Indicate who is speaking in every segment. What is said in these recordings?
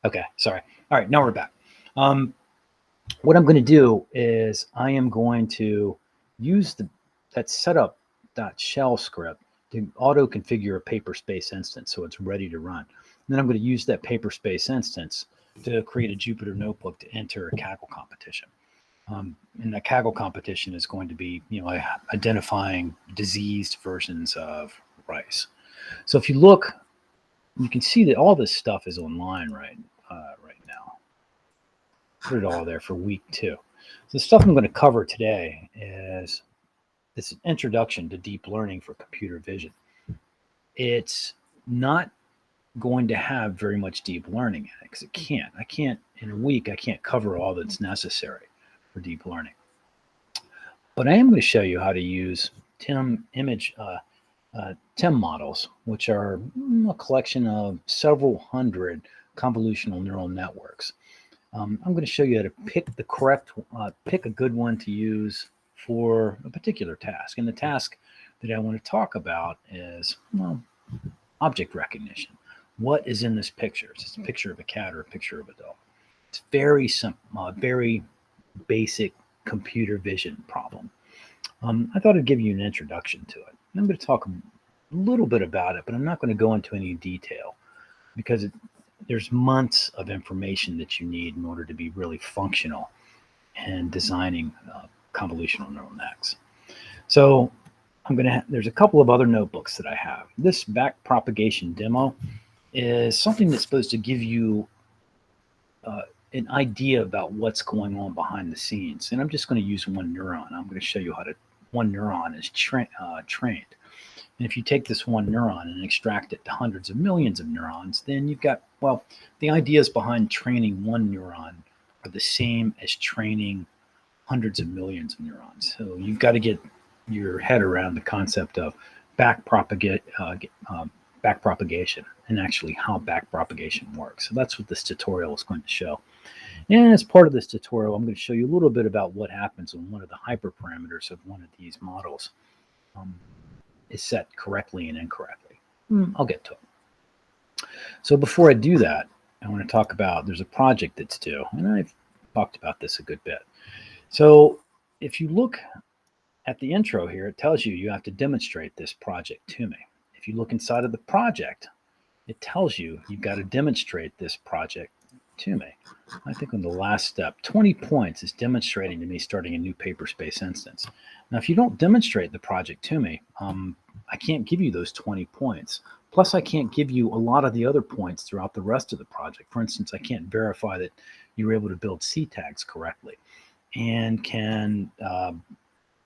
Speaker 1: Okay, sorry. All right, now we're back. What I'm going to do is I am going to use that setup.shell script to auto configure a paperspace instance so it's ready to run. And then I'm going to use that paperspace instance to create a Jupyter notebook to enter a Kaggle competition. And that Kaggle competition is going to be, identifying diseased versions of rice. So if you look, you can see that all this stuff is online right now. Put it all there for week 2. So the stuff I'm going to cover today is this introduction to deep learning for computer vision. It's not going to have very much deep learning in it because it can't. I can't, in a week, I can't cover all that's necessary for deep learning. But I am going to show you how to use TIM models, which are a collection of several hundred convolutional neural networks. I'm going to show you how to pick a good one to use for a particular task. And the task that I want to talk about is, object recognition. What is in this picture? It's a picture of a cat or a picture of a dog. It's very simple, very basic computer vision problem. I thought I'd give you an introduction to it. I'm going to talk a little bit about it, but I'm not going to go into any detail because there's months of information that you need in order to be really functional in designing convolutional neural nets. So there's a couple of other notebooks that I have. This back propagation demo is something that's supposed to give you an idea about what's going on behind the scenes. And I'm just going to use one neuron. I'm going to show you how one neuron is trained. And if you take this one neuron and extract it to hundreds of millions of neurons, then you've got, the ideas behind training one neuron are the same as training hundreds of millions of neurons. So you've got to get your head around the concept of back propagation and actually how back propagation works. So that's what this tutorial is going to show. And as part of this tutorial, I'm going to show you a little bit about what happens when one of the hyperparameters of one of these models is set correctly and incorrectly. I'll get to it. So before I do that, I want to talk about, there's a project that's due, and I've talked about this a good bit. So if you look at the intro here, it tells you have to demonstrate this project to me. If you look inside of the project, it tells you've got to demonstrate this project to me. I think on the last step, 20 points is demonstrating to me starting a new paperspace instance. Now, if you don't demonstrate the project to me, I can't give you those 20 points. Plus, I can't give you a lot of the other points throughout the rest of the project. For instance, I can't verify that you were able to build C tags correctly and can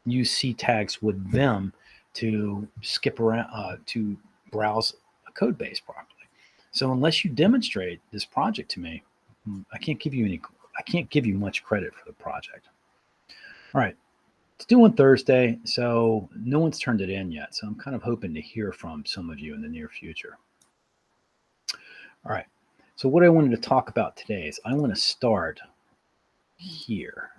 Speaker 1: use C tags with them to skip around, to browse a code base properly. So unless you demonstrate this project to me, I can't give you much credit for the project. All right, it's due on Thursday, so no one's turned it in yet. So I'm kind of hoping to hear from some of you in the near future. All right, so what I wanted to talk about today is I want to start here.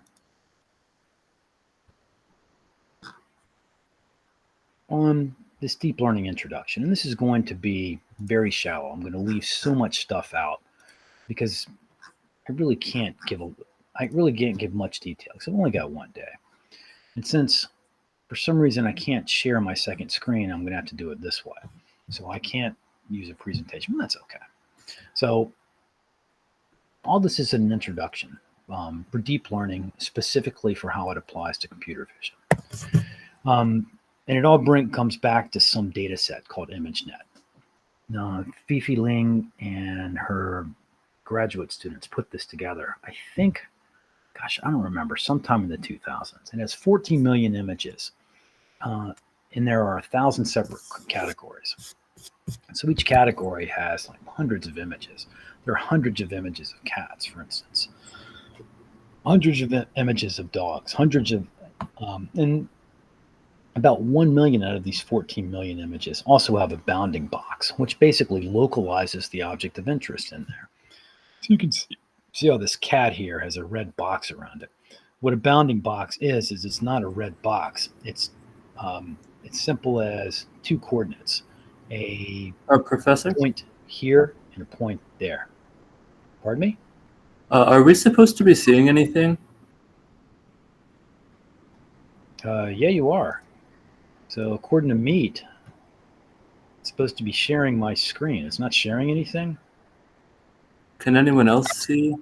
Speaker 1: On this deep learning introduction, and this is going to be very shallow. I'm going to leave so much stuff out because I really can't give much detail because I've only got one day. And since for some reason I can't share my second screen, I'm going to have to do it this way. So I can't use a presentation, but that's okay. So all this is an introduction for deep learning, specifically for how it applies to computer vision. And it all comes back to some data set called ImageNet. Now, Fifi Ling and her graduate students put this together, I think, I don't remember, sometime in the 2000s. It has 14 million images, and there are 1,000 separate categories. So each category has like hundreds of images. There are hundreds of images of cats, for instance, hundreds of images of dogs, and about 1 million out of these 14 million images also have a bounding box, which basically localizes the object of interest in there. So you can see how this cat here has a red box around it. What a bounding box is it's not a red box. It's simple as 2 coordinates, a
Speaker 2: professor
Speaker 1: point here and a point there. Pardon me?
Speaker 2: Are we supposed to be seeing anything?
Speaker 1: Yeah, you are. So according to Meet, it's supposed to be sharing my screen. It's not sharing anything.
Speaker 2: Can anyone else see?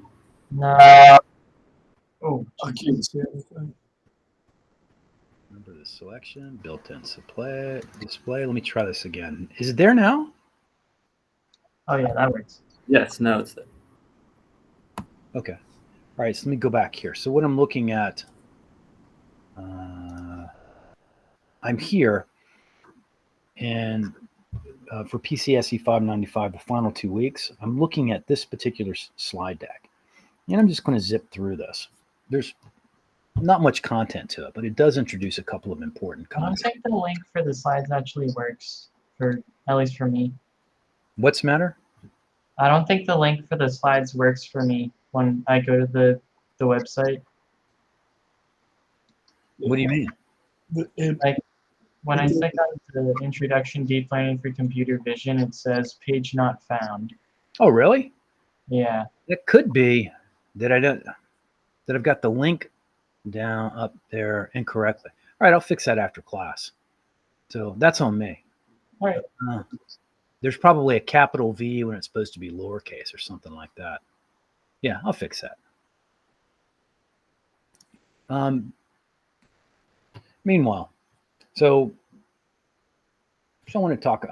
Speaker 3: No. Oh, I can't see anything.
Speaker 1: Remember the selection, built-in display. Let me try this again. Is it there now?
Speaker 3: Oh yeah, that works.
Speaker 2: Yes, now it's there.
Speaker 1: Okay. All right, so let me go back here. So what I'm looking at, I'm here, and for PCSE 595, the final 2 weeks, I'm looking at this particular slide deck. And I'm just going to zip through this. There's not much content to it, but it does introduce a couple of important
Speaker 3: I don't
Speaker 1: concepts.
Speaker 3: think the link for the slides actually works, at least for me.
Speaker 1: What's the matter?
Speaker 3: I don't think the link for the slides works for me when I go to the website.
Speaker 1: What do you mean?
Speaker 3: Like when I click on the Introduction Deep Learning for Computer Vision, it says page not found.
Speaker 1: Oh, really?
Speaker 3: Yeah.
Speaker 1: It could be that I've got the link down up there incorrectly. All right, I'll fix that after class. So that's on me.
Speaker 3: All right.
Speaker 1: There's probably a capital V when it's supposed to be lowercase or something like that. Yeah, I'll fix that. Meanwhile, so I want to talk.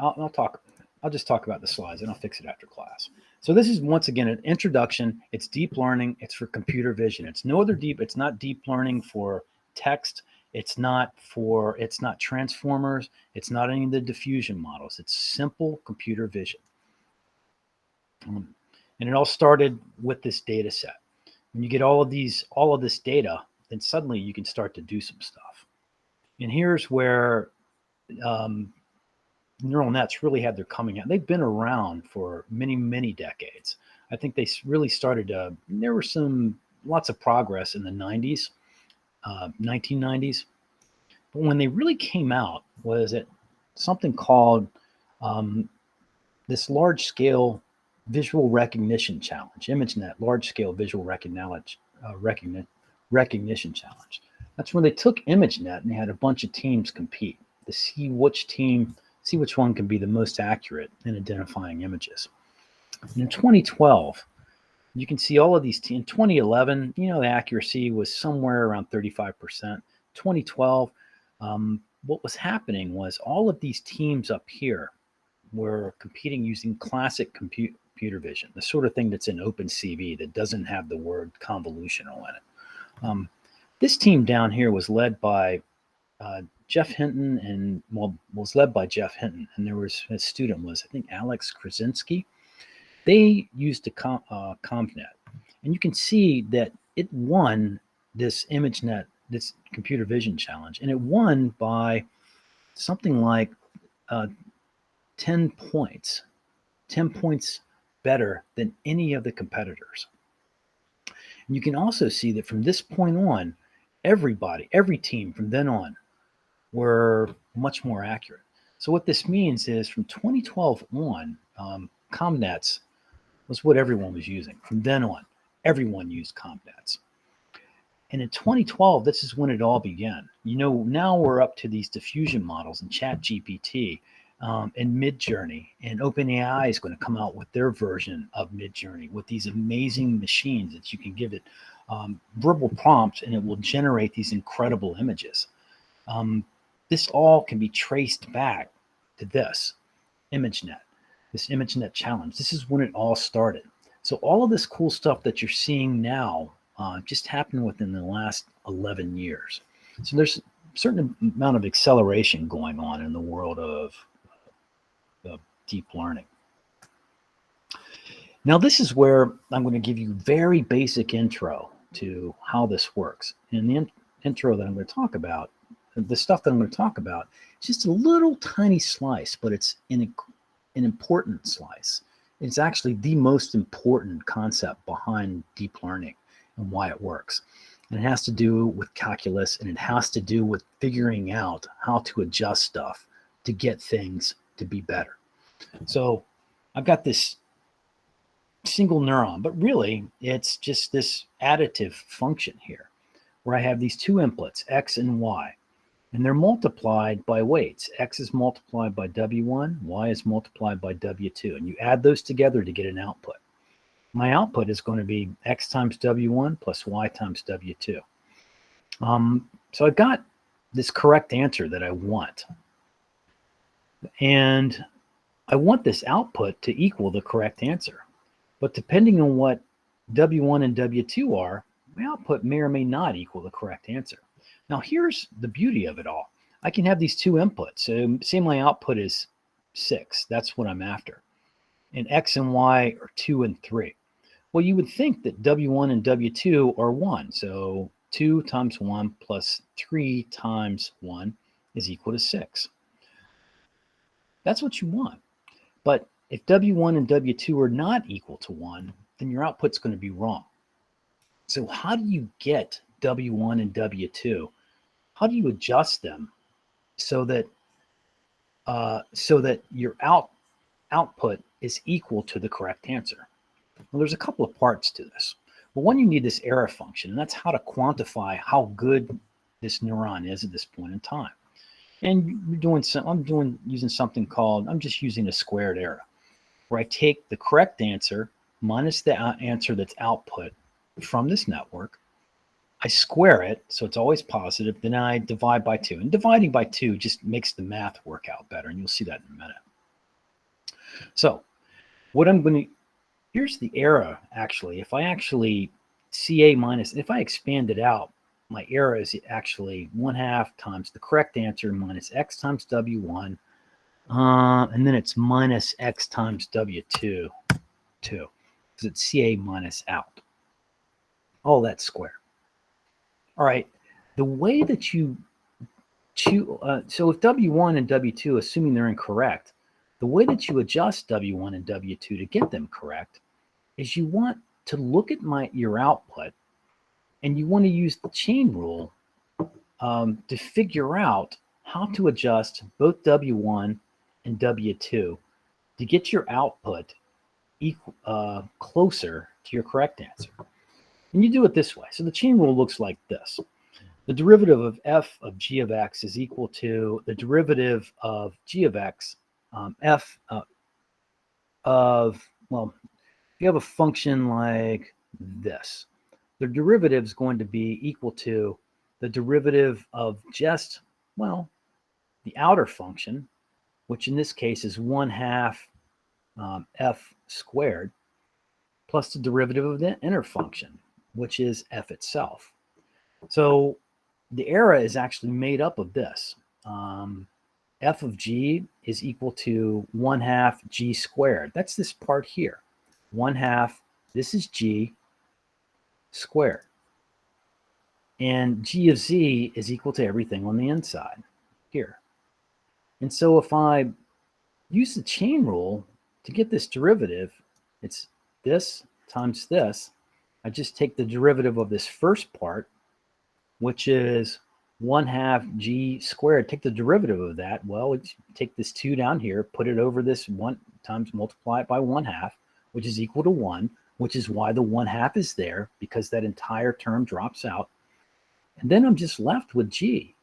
Speaker 1: I'll just talk about the slides and I'll fix it after class. So this is once again an introduction. It's deep learning. It's for computer vision. It's no other deep. It's not deep learning for text. It's not transformers. It's not any of the diffusion models. It's simple computer vision. And it all started with this data set. When you get all of this data, then suddenly you can start to do some stuff. And here's where neural nets really had their coming out. They've been around for many, many decades. I think they really started there were lots of progress in the 90s, 1990s. But when they really came out was at something called this large scale visual recognition challenge, ImageNet large scale visual recognition challenge. That's when they took ImageNet and they had a bunch of teams compete to see which one can be the most accurate in identifying images. And in 2012, you can see all of these teams. In 2011, the accuracy was somewhere around 35%. 2012, what was happening was all of these teams up here were competing using classic computer vision, the sort of thing that's in OpenCV that doesn't have the word convolutional in it. This team down here was led by Jeff Hinton and there was his student was, I think, Alex Krasinski. They used a CompNet, and you can see that it won this ImageNet, this computer vision challenge, and it won by something like 10 points better than any of the competitors. And you can also see that from this point on, every team from then on were much more accurate. So what this means is from 2012 on, CompNets was what everyone was using. From then on, everyone used CompNets. And in 2012, this is when it all began. Now we're up to these diffusion models and ChatGPT and Midjourney, and OpenAI is going to come out with their version of Midjourney with these amazing machines that you can give it verbal prompts and it will generate these incredible images. This all can be traced back to this ImageNet challenge. This is when it all started. So all of this cool stuff that you're seeing now just happened within the last 11 years. So there's a certain amount of acceleration going on in the world of deep learning. Now, this is where I'm going to give you very basic intro to how this works. In the intro that I'm going to talk about, the stuff that I'm going to talk about, is just a little tiny slice, but it's an important slice. It's actually the most important concept behind deep learning and why it works. And it has to do with calculus, and it has to do with figuring out how to adjust stuff to get things to be better. So I've got this single neuron, but really it's just this additive function here where I have these two inputs, X and Y, and they're multiplied by weights. X is multiplied by W1, Y is multiplied by W2, and you add those together to get an output. My output is going to be X times W1 plus Y times W2. So I've got this correct answer that I want. And I want this output to equal the correct answer. But depending on what W1 and W2 are, my output may or may not equal the correct answer. Now here's the beauty of it all. I can have these two inputs. So say my output is 6. That's what I'm after. And X and Y are 2 and 3. Well, you would think that W1 and W2 are 1. So 2 times 1 plus 3 times 1 is equal to 6. That's what you want. But if W1 and W2 are not equal to 1, then your output's going to be wrong. So how do you get W1 and W2? How do you adjust them so that your output is equal to the correct answer? Well, there's a couple of parts to this. Well, one, you need this error function, and that's how to quantify how good this neuron is at this point in time. And I'm using something called, I'm just using a squared error, where I take the correct answer minus the answer that's output from this network. I square it, so it's always positive. Then I divide by 2. And dividing by 2 just makes the math work out better, and you'll see that in a minute. So what I'm going to, here's the error, actually. If I actually CA minus, if I expand it out, my error is actually 1/2 times the correct answer minus X times W1. And then it's minus X times W2, because it's CA minus out. All that square. All right. The way that you choose, so if W1 and W2, assuming they're incorrect, the way that you adjust W1 and W2 to get them correct is you want to look at your output, and you want to use the chain rule to figure out how to adjust both W1 and W2 to get your output closer to your correct answer. And you do it this way. So the chain rule looks like this. The derivative of f of g of x is equal to the derivative of g of x, f of, well, if you have a function like this, the derivative is going to be equal to the derivative of just, well, the outer function, which in this case is 1/2 f squared, plus the derivative of the inner function, which is f itself. So the error is actually made up of this. F of g is equal to 1/2 g squared. That's this part here. 1/2, this is g squared. And g of z is equal to everything on the inside here. And so if I use the chain rule to get this derivative, it's this times this. I just take the derivative of this first part, which is 1/2 g squared. Take the derivative of that. Well, take this 2 down here, put it over this 1 times, multiply it by 1/2, which is equal to 1, which is why the 1/2 is there, because that entire term drops out. And then I'm just left with g.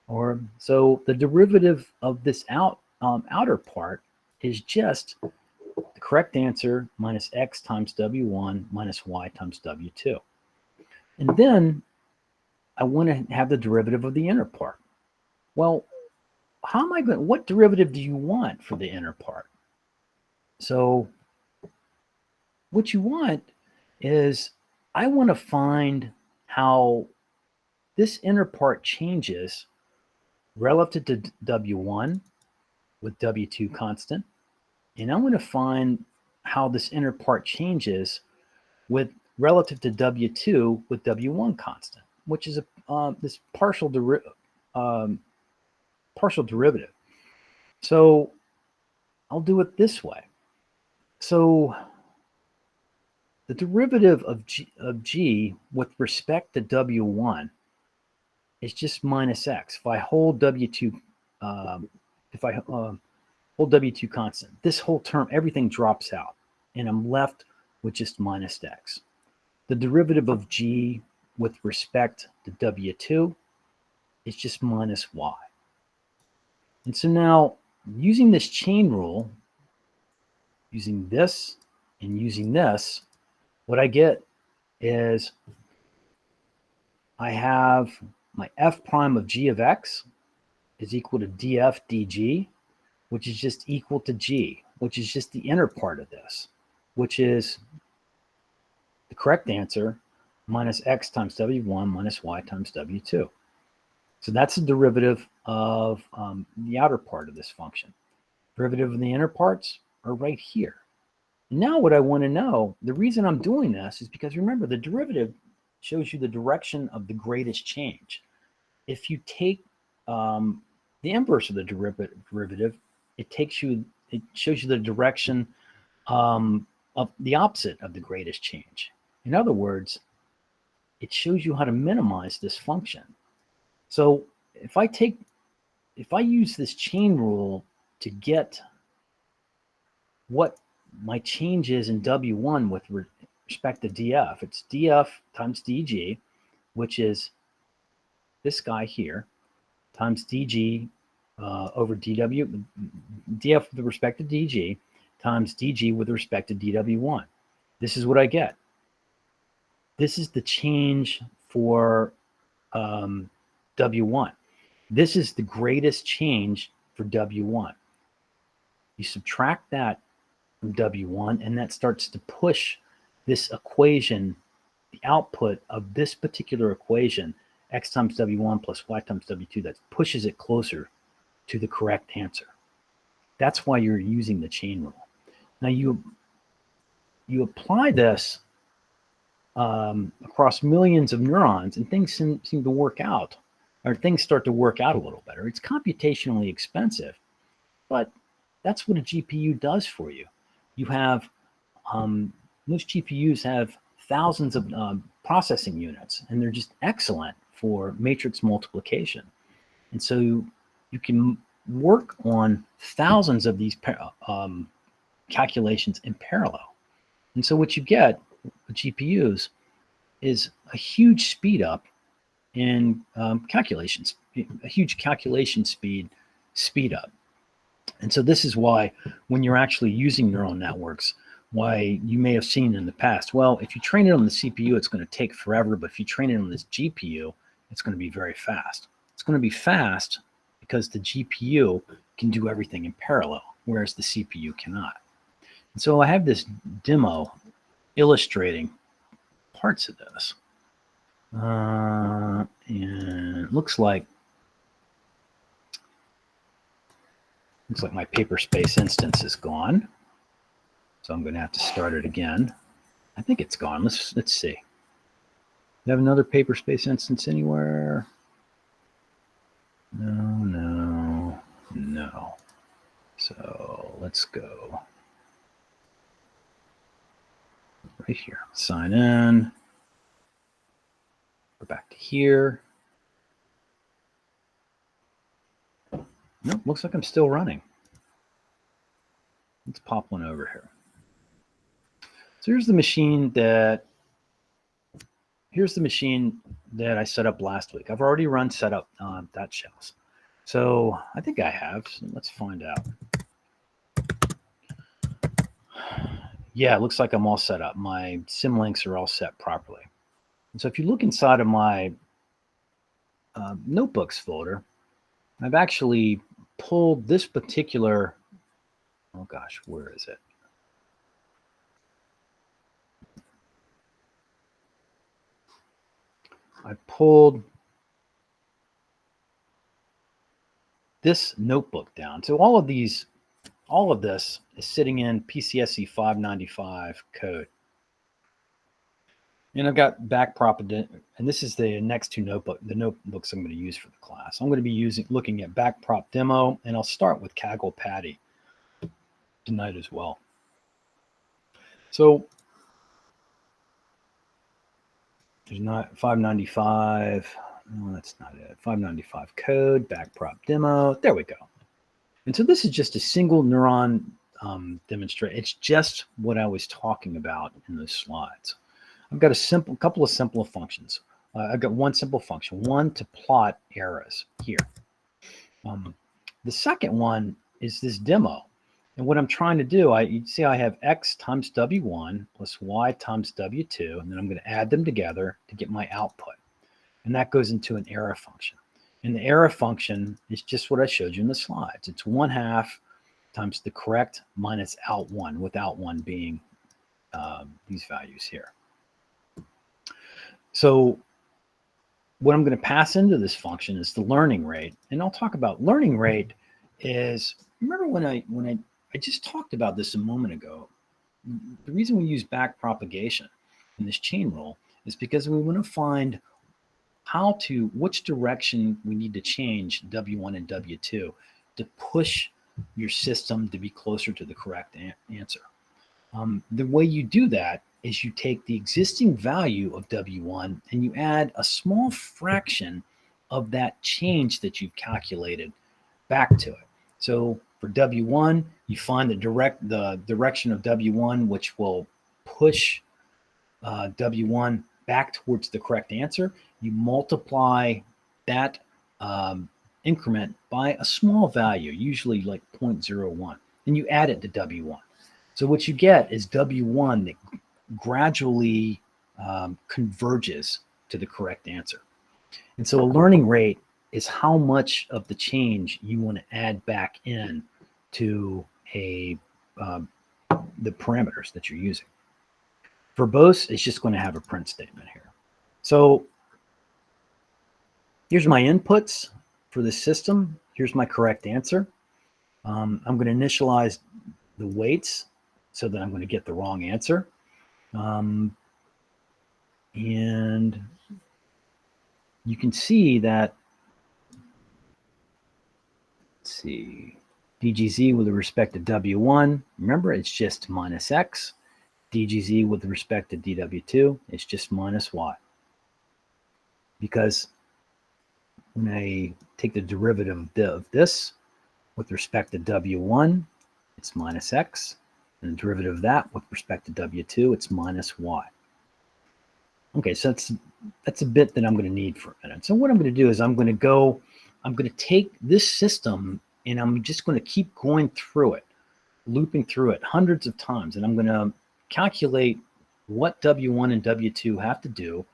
Speaker 1: Or so the derivative of this outer part is just the correct answer minus x times w1 minus y times w2. And then I want to have the derivative of the inner part. Well, how am I going? What derivative do you want for the inner part? So what you want is, I want to find how this inner part changes relative to W1 with W2 constant. And I want to find how this inner part changes with relative to W2 with W1 constant, which is this partial derivative. So I'll do it this way. So the derivative of g with respect to W1 is just minus x. If I hold W2, hold W2 constant, this whole term, everything drops out, and I'm left with just minus x. The derivative of g with respect to W2 is just minus y. And so now, using this chain rule, using this and using this, what I get is I have my f prime of g of x is equal to df dg, which is just equal to g, which is just the inner part of this, which is the correct answer minus x times w1 minus y times w2. So that's the derivative of the outer part of this function. Derivative of the inner parts are right here. Now what I want to know, the reason I'm doing this is because remember, the derivative shows you the direction of the greatest change. If you take the inverse of the derivative, it shows you the direction of the opposite of the greatest change. In other words, it shows you how to minimize this function. So if I use this chain rule to get what my change is in W1 with respect to df, it's df times dg, which is this guy here, times dg over dw, df with respect to dg, times dg with respect to dw1. This is what I get. This is the change for W1. This is the greatest change for W1. You subtract that from W1, and that starts to push this equation, the output of this particular equation, x times W1 plus y times W2, that pushes it closer to the correct answer. That's why you're using the chain rule. Now you apply this across millions of neurons, and things seem to work out, or things start to work out a little better. It's computationally expensive, but that's what a GPU does for you. You have, most GPUs have thousands of processing units, and they're just excellent for matrix multiplication. And so you can work on thousands of these calculations in parallel. And so what you get with GPUs is a huge speed up in calculations, a huge calculation speed up. And so this is why when you're actually using neural networks, why you may have seen in the past, well, if you train it on the CPU, it's going to take forever, but if you train it on this GPU, it's going to be very fast. It's going to be fast because the GPU can do everything in parallel, whereas the CPU cannot. And so I have this demo illustrating parts of this. And it looks like my paper space instance is gone. So I'm going to have to start it again. I think it's gone. Let's see. Do you have another paper space instance anywhere? No. So let's go right here. Sign in. Go back to here. Nope, looks like I'm still running. Let's pop one over here. So here's the machine that I set up last week. I've already run setup that shells. So I think I have. So let's find out. Yeah, it looks like I'm all set up. My symlinks are all set properly. And so if you look inside of my notebooks folder, I've actually pulled this particular, oh gosh, where is it? I pulled this notebook down. So all of this is sitting in PCSE 595 code. And I've got backprop, and this is the next two notebooks I'm going to use for the class. I'm going to be looking at backprop demo, and I'll start with Kaggle Patty tonight as well. So there's not 595. No, that's not it. 595 code, backprop demo. There we go. And so this is just a single neuron demonstrate. It's just what I was talking about in those slides. I've got a couple of simple functions. I've got one simple function, one to plot errors here. The second one is this demo. And what I'm trying to do, you see I have x times w1 plus y times w2, and then I'm going to add them together to get my output. And that goes into an error function. And the error function is just what I showed you in the slides. It's 1/2 times the correct minus out1, with out1 being these values here. So what I'm going to pass into this function is the learning rate. And I'll talk about learning rate is, remember when I just talked about this a moment ago, the reason we use back propagation in this chain rule is because we want to find which direction we need to change W1 and W2 to push your system to be closer to the correct answer. The way you do that is you take the existing value of W1 and you add a small fraction of that change that you've calculated back to it. So for W1, you find the direction of W1, which will push W1 back towards the correct answer. You multiply that increment by a small value, usually like 0.01, and you add it to W1. So what you get is W1 that gradually converges to the correct answer. And so a learning rate is how much of the change you want to add back in to the parameters that you're using. Verbose is just going to have a print statement here. So here's my inputs for the system. Here's my correct answer. I'm going to initialize the weights so that I'm going to get the wrong answer. And you can see that, let's see, DGZ with respect to W1, remember it's just minus X. DGZ with respect to DW2, it's just minus Y. Because when I take the derivative of this with respect to W1, it's minus X. And the derivative of that with respect to W2, it's minus Y. Okay, so that's a bit that I'm going to need for a minute. So what I'm going to do is I'm going to take this system and I'm just going to keep going through it, looping through it hundreds of times. And I'm going to calculate what W1 and W2 have to do,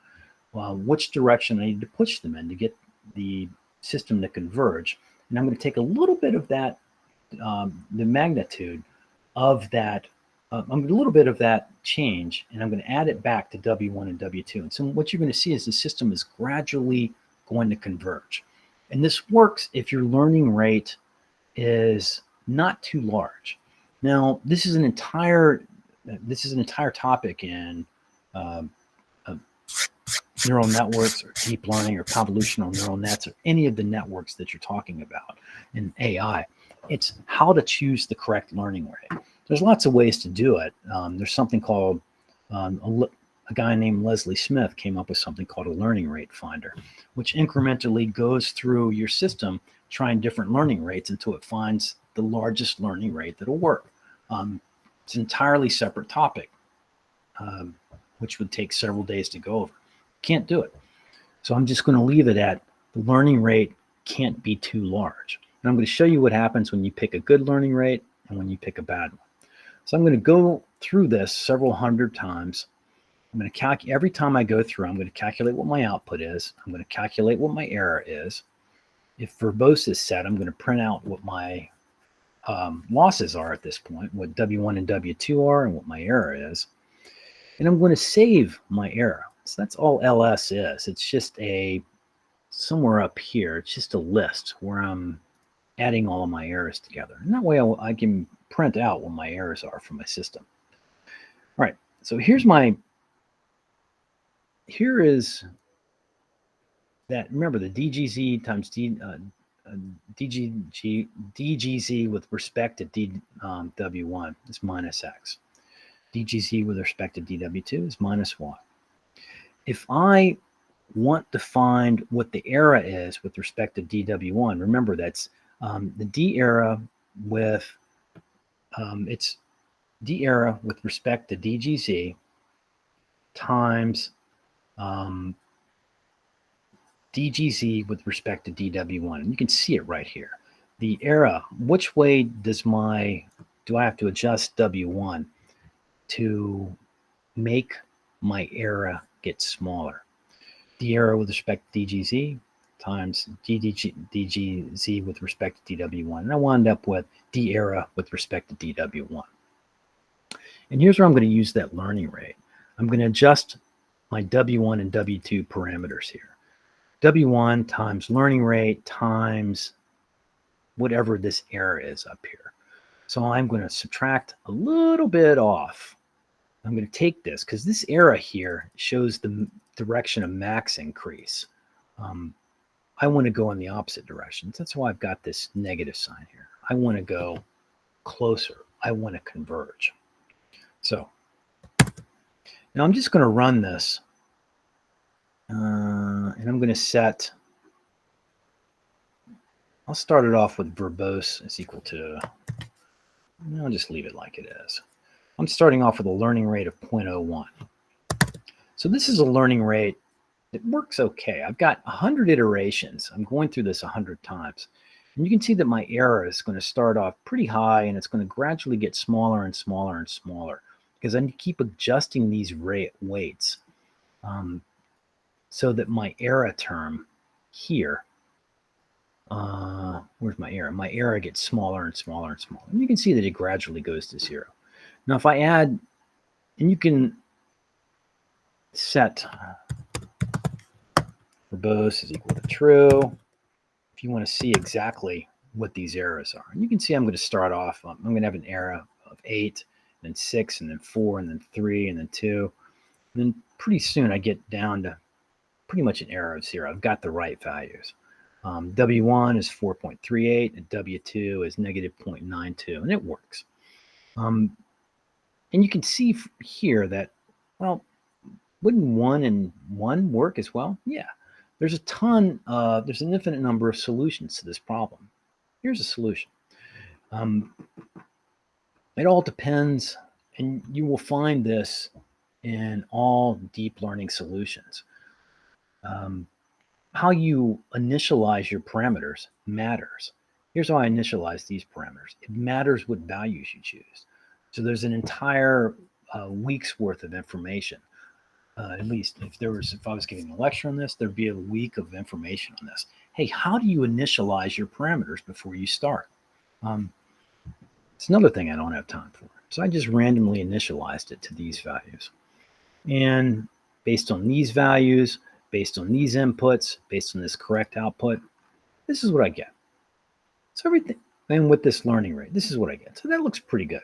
Speaker 1: which direction I need to push them in to get the system to converge. And I'm going to take a little bit of that, the magnitude of that, a little bit of that change, and I'm going to add it back to W1 and W2. And so what you're going to see is the system is gradually going to converge. And this works if your learning rate is not too large. Now, this is an entire topic in neural networks or deep learning or convolutional neural nets or any of the networks that you're talking about in AI. It's how to choose the correct learning rate. There's lots of ways to do it. There's something called, a guy named Leslie Smith came up with something called a learning rate finder, which incrementally goes through your system trying different learning rates until it finds the largest learning rate that'll work. It's an entirely separate topic, which would take several days to go over. Can't do it. So I'm just going to leave it at the learning rate can't be too large. And I'm going to show you what happens when you pick a good learning rate and when you pick a bad one. So I'm going to go through this several hundred times. I'm going to calculate every time I go through, I'm going to calculate what my output is. I'm going to calculate what my error is. If verbose is set, I'm going to print out what my losses are at this point, what W1 and W2 are, and what my error is. And I'm going to save my error. So that's all LS is. It's just somewhere up here, it's just a list where I'm adding all of my errors together. And that way I can print out what my errors are from my system. All right, so here is that, remember the DGZ times DGZ with respect to W1 is minus X. DGZ with respect to DW2 is minus Y. If I want to find what the error is with respect to DW1, remember that's the D error with it's d error with respect to DGZ times DGZ with respect to DW1. And you can see it right here. The error, which way do I have to adjust W1 to make my error get smaller? D error with respect to DGZ times DGZ with respect to DW1. And I wound up with D error with respect to DW1. And here's where I'm going to use that learning rate. I'm going to adjust my W1 and W2 parameters here. W1 times learning rate times whatever this error is up here. So I'm going to subtract a little bit off. I'm going to take this because this error here shows the direction of max increase. I want to go in the opposite direction. That's why I've got this negative sign here. I want to go closer. I want to converge. So now I'm just going to run this. And I'm going to set, I'll start it off with verbose is equal to, I'll just leave it like it is. I'm starting off with a learning rate of 0.01. So this is a learning rate that works okay. I've got 100 iterations. I'm going through this 100 times. And you can see that my error is going to start off pretty high and it's going to gradually get smaller and smaller and smaller because I keep adjusting these weights. So that my error term here, where's my error? My error gets smaller and smaller and smaller. And you can see that it gradually goes to 0. Now, if I add, and you can set verbose is equal to true if you want to see exactly what these errors are. And you can see I'm going to start off, I'm going to have an error of 8, then 6, and then 4, and then 3, and then 2. And then pretty soon I get down to pretty much an error of 0. I've got the right values. W1 is 4.38 and W2 is negative 0.92, and it works. And you can see here that, well, wouldn't 1 and 1 work as well? Yeah. There's an infinite number of solutions to this problem. Here's a solution. It all depends, and you will find this in all deep learning solutions. How you initialize your parameters matters. Here's how I initialize these parameters. It matters what values you choose. So there's an entire week's worth of information. At least if I was giving a lecture on this, there'd be a week of information on this. Hey, how do you initialize your parameters before you start? It's another thing I don't have time for. So I just randomly initialized it to these values. And based on these values, based on these inputs, based on this correct output, this is what I get. So everything, and with this learning rate, this is what I get. So that looks pretty good.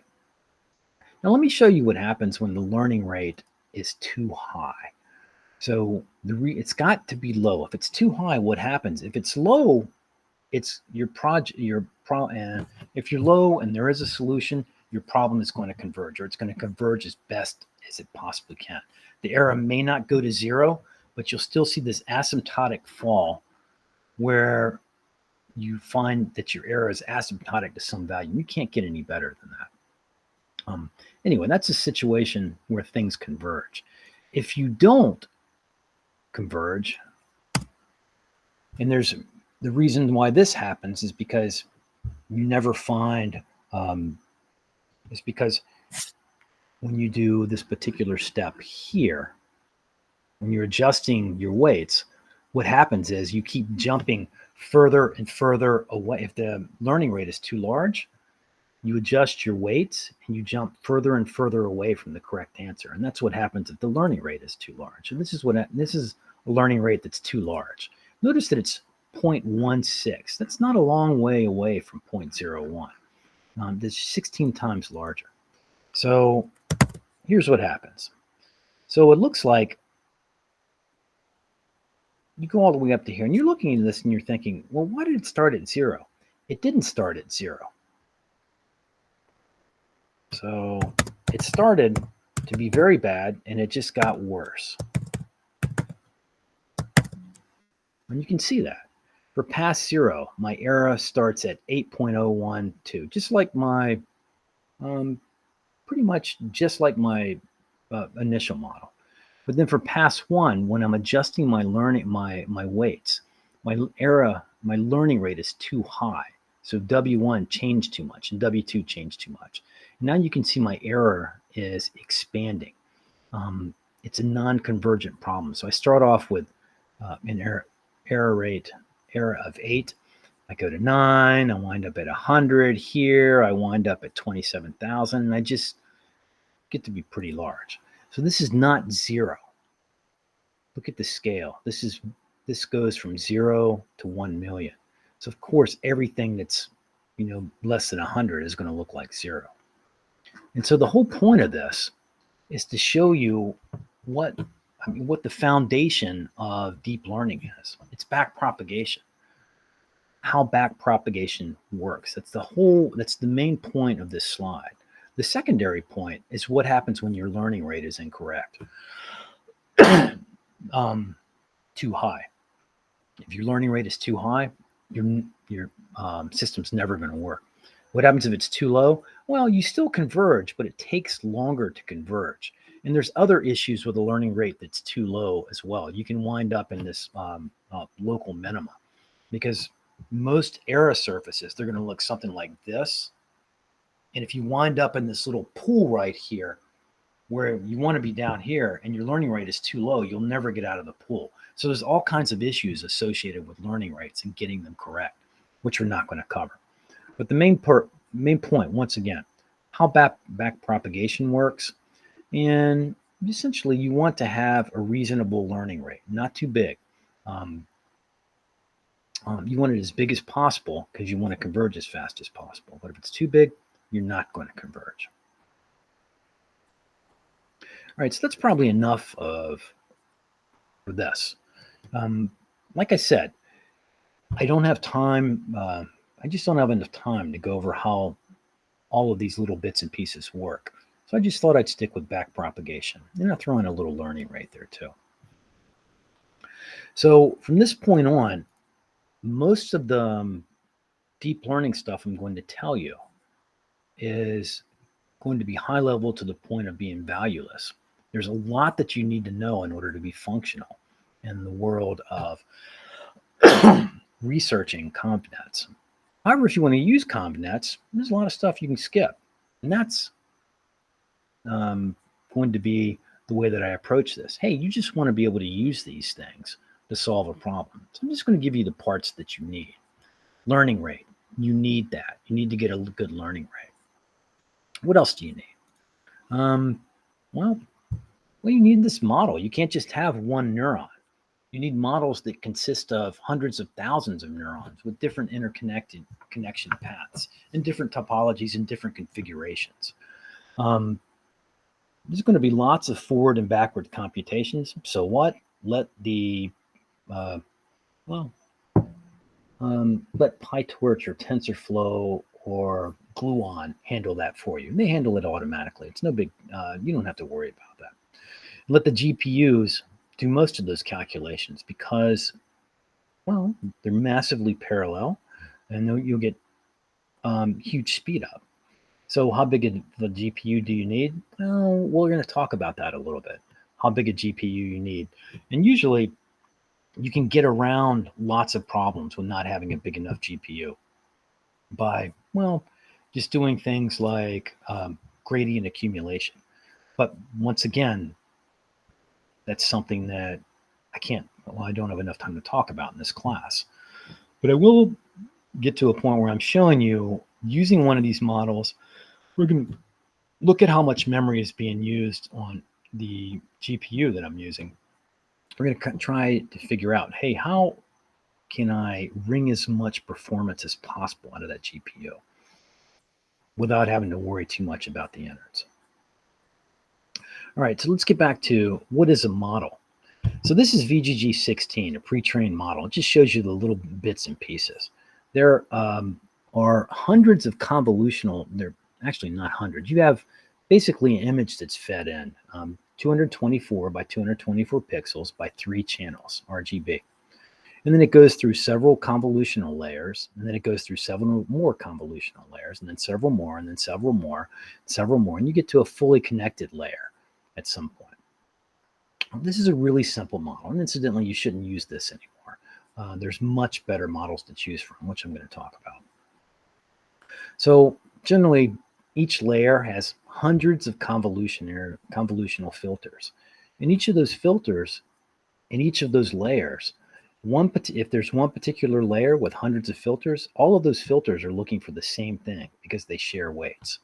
Speaker 1: Now let me show you what happens when the learning rate is too high. So it's got to be low. If it's too high, what happens? If it's low, it's and if you're low and there is a solution, your problem is going to converge, or it's going to converge as best as it possibly can. The error may not go to 0, but you'll still see this asymptotic fall where you find that your error is asymptotic to some value. You can't get any better than that. Anyway, that's a situation where things converge. If you don't converge, and there's the reason why this happens is because you never find, is because when you do this particular step here, when you're adjusting your weights, what happens is you keep jumping further and further away. If the learning rate is too large, you adjust your weights and you jump further and further away from the correct answer. And that's what happens if the learning rate is too large. And this is a learning rate that's too large. Notice that it's 0.16. That's not a long way away from 0.01. That's 16 times larger. So here's what happens. So it looks like you go all the way up to here and you're looking at this and you're thinking, well, why did it start at 0? It didn't start at 0. So it started to be very bad and it just got worse. And you can see that. For past 0, my error starts at 8.012, just like my pretty much just like my initial model. But then for pass one, when I'm adjusting my weights, my learning rate is too high. So W1 changed too much and W2 changed too much. Now you can see my error is expanding. It's a non-convergent problem. So I start off with an error of 8. I go to 9. I wind up at 100 here. I wind up at 27,000. And I just get to be pretty large. So this is not 0. Look at the scale. This goes from 0 to 1 million. So of course, everything that's less than 100 is going to look like 0. And so the whole point of this is to show you what the foundation of deep learning is. It's backpropagation. How backpropagation works. That's the main point of this slide. The secondary point is what happens when your learning rate is incorrect. Too high. If your learning rate is too high, your system's never going to work. What happens if it's too low? Well, you still converge, but it takes longer to converge. And there's other issues with a learning rate that's too low as well. You can wind up in this local minima, because most era surfaces, they're going to look something like this. And if you wind up in this little pool right here, where you want to be down here and your learning rate is too low, you'll never get out of the pool. So there's all kinds of issues associated with learning rates and getting them correct, which we're not going to cover. But the main point, once again, how backpropagation works. And essentially, you want to have a reasonable learning rate, not too big. You want it as big as possible because you want to converge as fast as possible. But if it's too big, you're not going to converge. All right, so that's probably enough for this. Like I said, I don't have time. I just don't have enough time to go over how all of these little bits and pieces work. So I just thought I'd stick with backpropagation. And I'll throw in a little learning rate there too. So from this point on, most of the deep learning stuff I'm going to tell you is going to be high level to the point of being valueless. There's a lot that you need to know in order to be functional in the world of researching ConvNets. However, if you want to use ConvNets, there's a lot of stuff you can skip. And that's going to be the way that I approach this. Hey, you just want to be able to use these things to solve a problem. So I'm just going to give you the parts that you need. Learning rate, you need that. You need to get a good learning rate. What else do you need? Well, you need this model. You can't just have one neuron. You need models that consist of hundreds of thousands of neurons with different connection paths and different topologies and different configurations. There's going to be lots of forward and backward computations. So what? Let the let PyTorch or TensorFlow or Gluon handle that for you. And they handle it automatically. It's no big. You don't have to worry about that. Let the GPUs do most of those calculations because, well, they're massively parallel, and you'll get huge speed up. So how big of a GPU do you need? Well, we're going to talk about that a little bit. How big a GPU you need. And usually you can get around lots of problems with not having a big enough GPU by, well, just doing things like gradient accumulation. But once again, that's something that I don't have enough time to talk about in this class. But I will get to a point where I'm showing you using one of these models. We're going to look at how much memory is being used on the GPU that I'm using. We're going to try to figure out, hey, how can I wring as much performance as possible out of that GPU without having to worry too much about the innards? All right, so let's get back to what is a model. So this is VGG16, a pre-trained model. It just shows you the little bits and pieces. There are hundreds of convolutional, they're actually not hundreds. You have basically an image that's fed in 224 by 224 pixels by 3 channels, RGB. And And then it goes through several convolutional layers, and then it goes through several more convolutional layers, and then several more, and then several more, and you get to a fully connected layer at some point. This is a really simple model, and incidentally, you shouldn't use this anymore. There's much better models to choose from, which I'm going to talk about. So generally, each layer has hundreds of convolutional filters. And each of those filters, in each of those layers, if there's one particular layer with hundreds of filters, all of those filters are looking for the same thing because they share weights.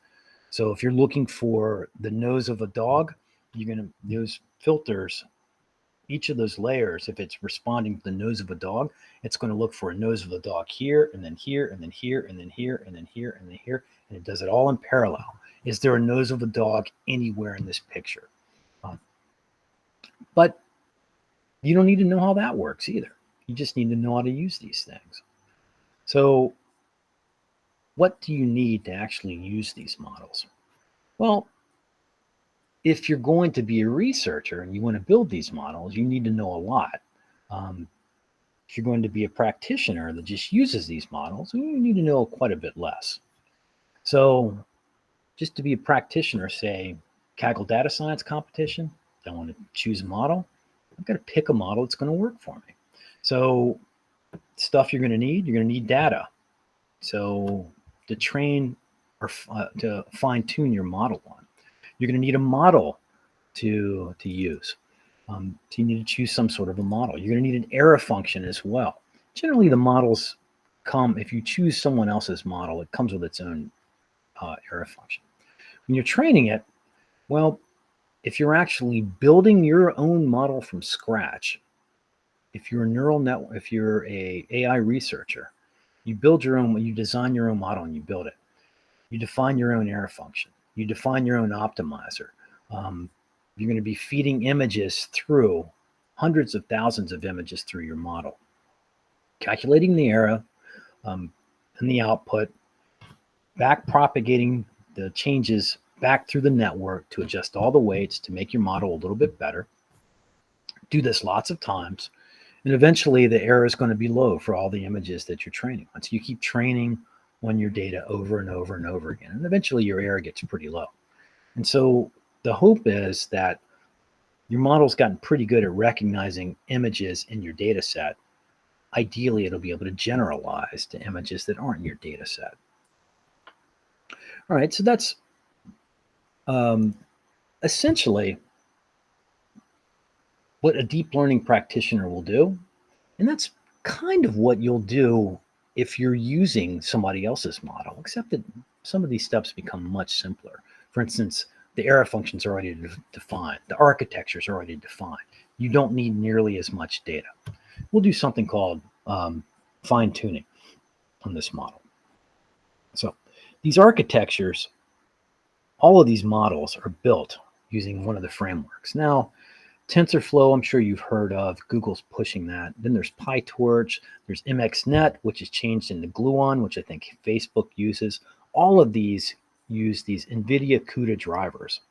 Speaker 1: So if you're looking for the nose of a dog, those filters, each of those layers, if it's responding to the nose of a dog, it's going to look for a nose of a dog here, and then here, and then here, and then here, and then here, and then here, and it does it all in parallel. Is there a nose of a dog anywhere in this picture? But you don't need to know how that works either. You just need to know how to use these things. So what do you need to actually use these models? Well, if you're going to be a researcher and you want to build these models, you need to know a lot. If you're going to be a practitioner that just uses these models, you need to know quite a bit less. So just to be a practitioner, say Kaggle data science competition, I want to choose a model. I've got to pick a model that's going to work for me. So stuff you're going to need data. So to train or to fine tune your model on, you're going to need a model to use. So you need to choose some sort of a model. You're going to need an error function as well. Generally, the models come, if you choose someone else's model, it comes with its own error function. When you're training it, well, if you're actually building your own model from scratch, if you're a neural network, if you're a AI researcher, you design your own model and you build it. You define your own error function. You define your own optimizer. You're going to be feeding images through hundreds of thousands of images through your model, calculating the error and the output, back propagating the changes back through the network to adjust all the weights to make your model a little bit better. Do this lots of times, and eventually the error is going to be low for all the images that you're training on. So you keep training on your data over and over and over again, and eventually your error gets pretty low. And so the hope is that your model's gotten pretty good at recognizing images in your data set. Ideally, it'll be able to generalize to images that aren't in your data set. All right, so that's essentially what a deep learning practitioner will do. And that's kind of what you'll do if you're using somebody else's model, except that some of these steps become much simpler. For instance, the error functions are already defined. The architecture is already defined. You don't need nearly as much data. We'll do something called fine tuning on this model. So these architectures, all of these models are built using one of the frameworks. Now, TensorFlow, I'm sure you've heard of. Google's pushing that. Then there's PyTorch. There's MXNet, which is changed into Gluon, which I think Facebook uses. All of these use these NVIDIA CUDA drivers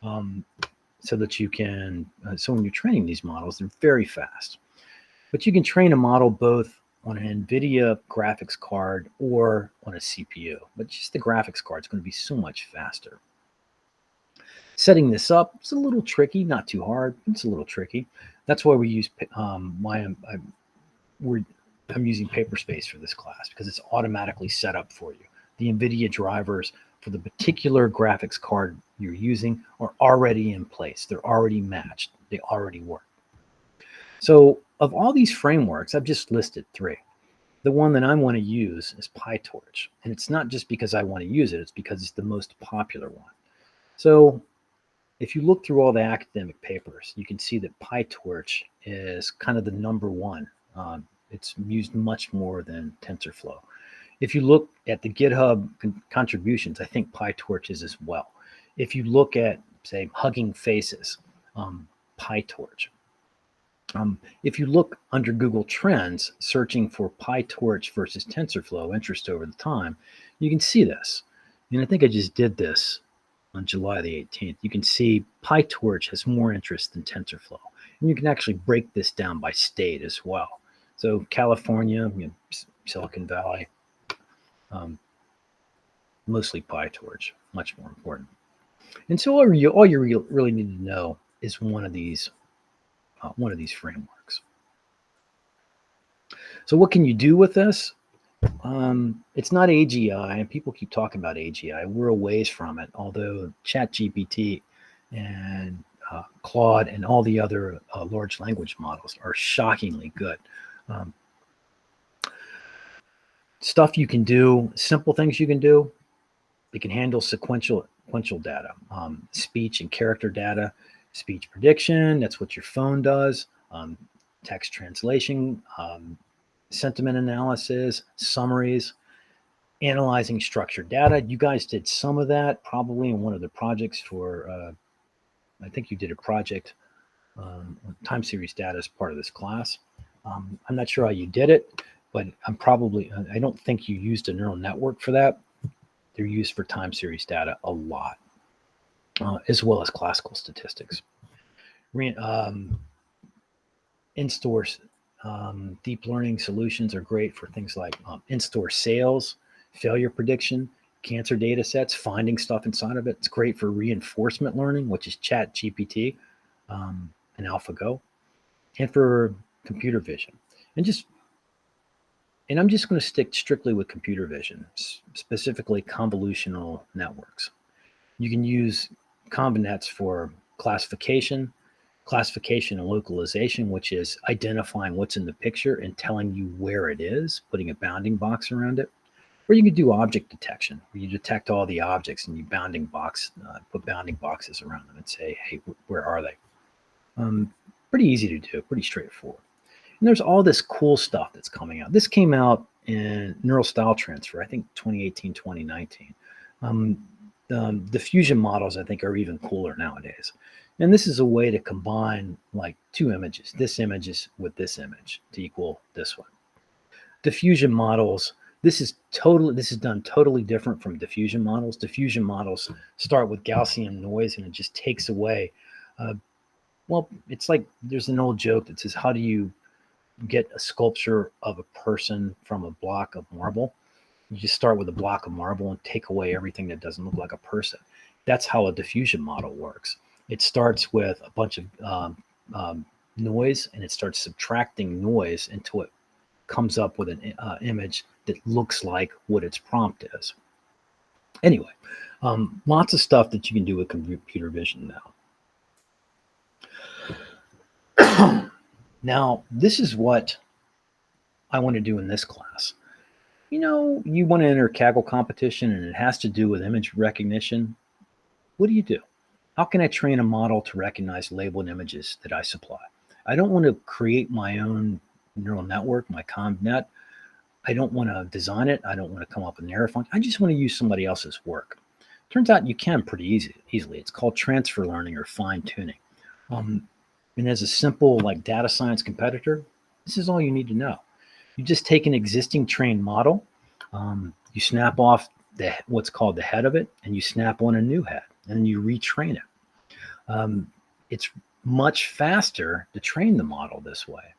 Speaker 1: so that you can, so when you're training these models, they're very fast. But you can train a model both on an NVIDIA graphics card or on a CPU. But just the graphics card is going to be so much faster. Setting this up, it's a little tricky, not too hard, it's a little tricky. That's why we use I'm using Paperspace for this class, because it's automatically set up for you. The NVIDIA drivers for the particular graphics card you're using are already in place. They're already matched. They already work. So of all these frameworks, I've just listed 3. The one that I want to use is PyTorch. And it's not just because I want to use it, it's because it's the most popular one. So if you look through all the academic papers, you can see that PyTorch is kind of the #1. It's used much more than TensorFlow. If you look at the GitHub contributions, I think PyTorch is as well. If you look at, say, Hugging Faces, PyTorch. If you look under Google Trends, searching for PyTorch versus TensorFlow interest over the time, you can see this. And I think I just did this on July the 18th. You can see PyTorch has more interest than TensorFlow. And you can actually break this down by state as well. So California, Silicon Valley, mostly PyTorch, much more important. And so all you really need to know is one of these frameworks. So what can you do with this? It's not AGI, and people keep talking about AGI. We're a ways from it, although ChatGPT and Claude and all the other large language models are shockingly good. Stuff you can do, simple things you can do. It can handle sequential data, speech and character data, speech prediction. That's what your phone does. Text translation, sentiment analysis, summaries, analyzing structured data. You guys did some of that probably in one of the projects for, I think you did a project on time series data as part of this class. I'm not sure how you did it, but I don't think you used a neural network for that. They're used for time series data a lot, as well as classical statistics. In-store deep learning solutions are great for things like in-store sales, failure prediction, cancer data sets, finding stuff inside of it. It's great for reinforcement learning, which is ChatGPT and AlphaGo, and for computer vision. And I'm just going to stick strictly with computer vision, specifically convolutional networks. You can use convnets for classification and localization, which is identifying what's in the picture and telling you where it is, putting a bounding box around it. Or you can do object detection, where you detect all the objects and you put bounding boxes around them and say, hey, where are they? Pretty easy to do, pretty straightforward. And there's all this cool stuff that's coming out. This came out in neural style transfer, I think 2018, 2019. The diffusion models, I think, are even cooler nowadays. And this is a way to combine like two images, this image is with this image to equal this one. Diffusion models, this is done totally different from diffusion models. Diffusion models start with Gaussian noise and it just takes away. It's like there's an old joke that says, how do you get a sculpture of a person from a block of marble? You just start with a block of marble and take away everything that doesn't look like a person. That's how a diffusion model works. It starts with a bunch of noise and it starts subtracting noise until it comes up with an image that looks like what its prompt is. Anyway, lots of stuff that you can do with computer vision now. Now, this is what I want to do in this class. You want to enter a Kaggle competition and it has to do with image recognition. What do you do? How can I train a model to recognize labeled images that I supply? I don't want to create my own neural network, my convnet. I don't want to design it. I don't want to come up with an error function. I just want to use somebody else's work. Turns out you can pretty easily. It's called transfer learning or fine tuning. And as a simple like data science competitor, this is all you need to know. You just take an existing trained model, you snap off what's called the head of it, and you snap on a new head, and you retrain it. It's much faster to train the model this way.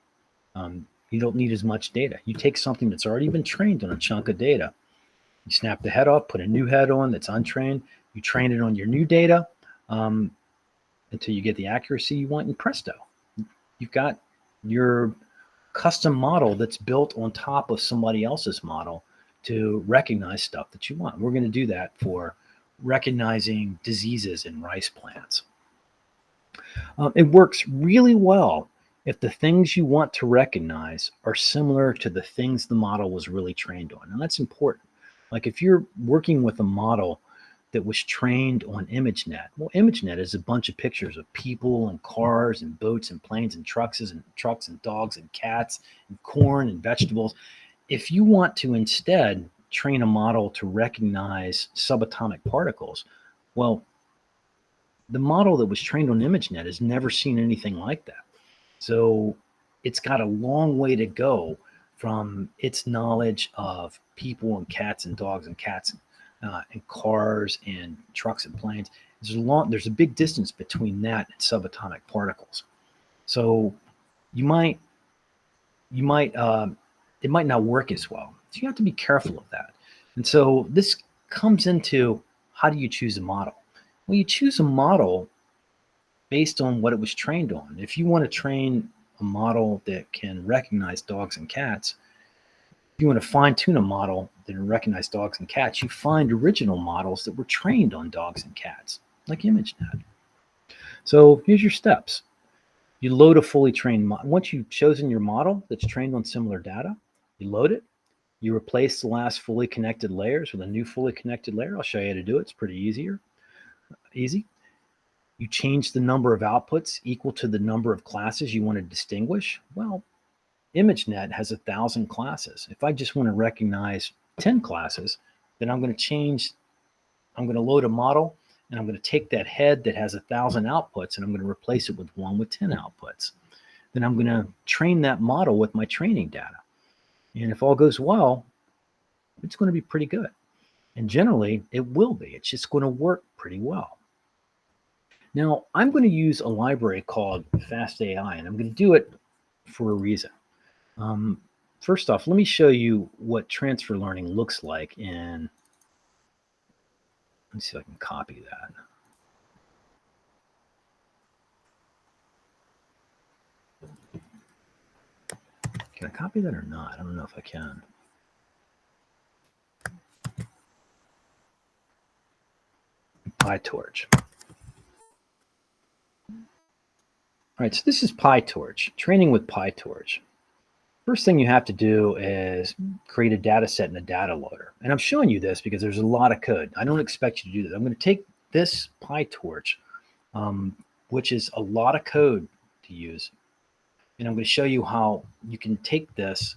Speaker 1: You don't need as much data. You take something that's already been trained on a chunk of data, you snap the head off, put a new head on that's untrained, you train it on your new data until you get the accuracy you want, and presto, you've got your custom model that's built on top of somebody else's model to recognize stuff that you want. We're going to do that for recognizing diseases in rice plants. It works really well if the things you want to recognize are similar to the things the model was really trained on. And that's important. Like if you're working with a model that was trained on ImageNet. Well, ImageNet is a bunch of pictures of people and cars and boats and planes and trucks and dogs and cats and corn and vegetables. If you want to instead train a model to recognize subatomic particles, well, the model that was trained on ImageNet has never seen anything like that. So it's got a long way to go from its knowledge of people and cats and dogs and cats and cars and trucks and planes. There's a big distance between that and subatomic particles. So you might you might it might not work as well. So you have to be careful of that. And so this comes into, how do you choose a model? Well, you choose a model based on what it was trained on. If you want to train a model that can recognize dogs and cats, if you want to fine tune a model that can recognize dogs and cats, you find original models that were trained on dogs and cats, like ImageNet. So here's your steps. You load a fully trained model. Once you've chosen your model that's trained on similar data, you load it. You replace the last fully connected layers with a new fully connected layer. I'll show you how to do it. It's pretty easy. You change the number of outputs equal to the number of classes you want to distinguish. Well, ImageNet has 1,000 classes. If I just want to recognize 10 classes, then I'm going to load a model, and I'm going to take that head that has 1,000 outputs, and I'm going to replace it with one with 10 outputs. Then I'm going to train that model with my training data. And if all goes well, it's going to be pretty good. And generally, it will be. It's just going to work pretty well. Now, I'm going to use a library called fastai, and I'm going to do it for a reason. First off, let me show you what transfer learning looks like in, let me see if I can copy that. Can I copy that or not? I don't know if I can. PyTorch. All right, so this is PyTorch, training with PyTorch. First thing you have to do is create a data set in a data loader. And I'm showing you this because there's a lot of code. I don't expect you to do this. I'm going to take this PyTorch, which is a lot of code to use, and I'm going to show you how you can take this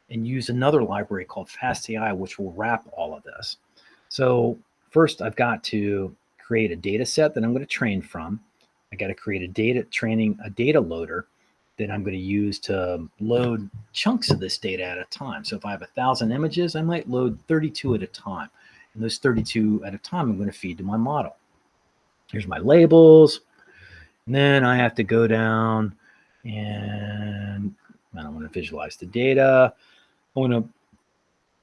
Speaker 1: and use another library called fastai, which will wrap all of this. So first, I've got to create a data set that I'm going to train from. I got to create a data loader that I'm going to use to load chunks of this data at a time. So if I have 1,000 images, I might load 32 at a time. And those 32 at a time, I'm going to feed to my model. Here's my labels. And then I have to go down, and I don't want to visualize the data. I want to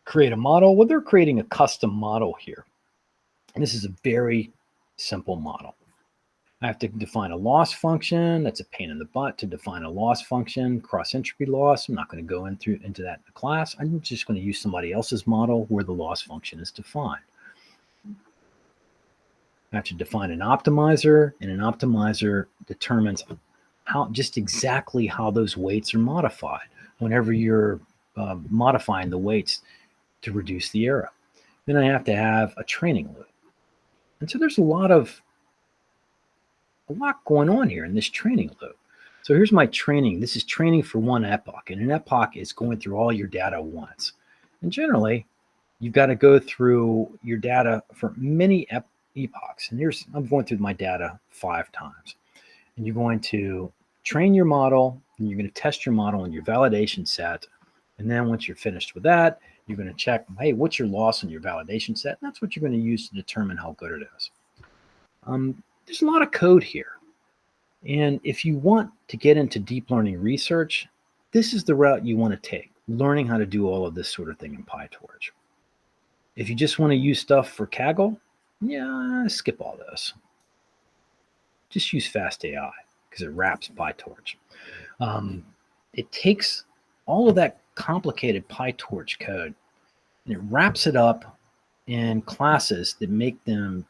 Speaker 1: create a model. Well, they're creating a custom model here. And this is a very simple model. I have to define a loss function. That's a pain in the butt to define a loss function, cross entropy loss. I'm not going to go into that in the class. I'm just going to use somebody else's model where the loss function is defined. I have to define an optimizer, and an optimizer determines just exactly how those weights are modified whenever you're modifying the weights to reduce the error. Then I have to have a training loop. And so there's a lot going on here in this training loop. So here's my training. This is training for one epoch, and an epoch is going through all your data once. And generally, you've got to go through your data for many epochs. And I'm going through my data 5 times. And you're going to train your model, and you're going to test your model in your validation set. And then once you're finished with that, you're going to check, hey, what's your loss in your validation set? And that's what you're going to use to determine how good it is. There's a lot of code here. And if you want to get into deep learning research, this is the route you want to take, learning how to do all of this sort of thing in PyTorch. If you just want to use stuff for Kaggle, yeah, skip all this. Just use fastai because it wraps PyTorch. It takes all of that complicated PyTorch code and it wraps it up in classes that make the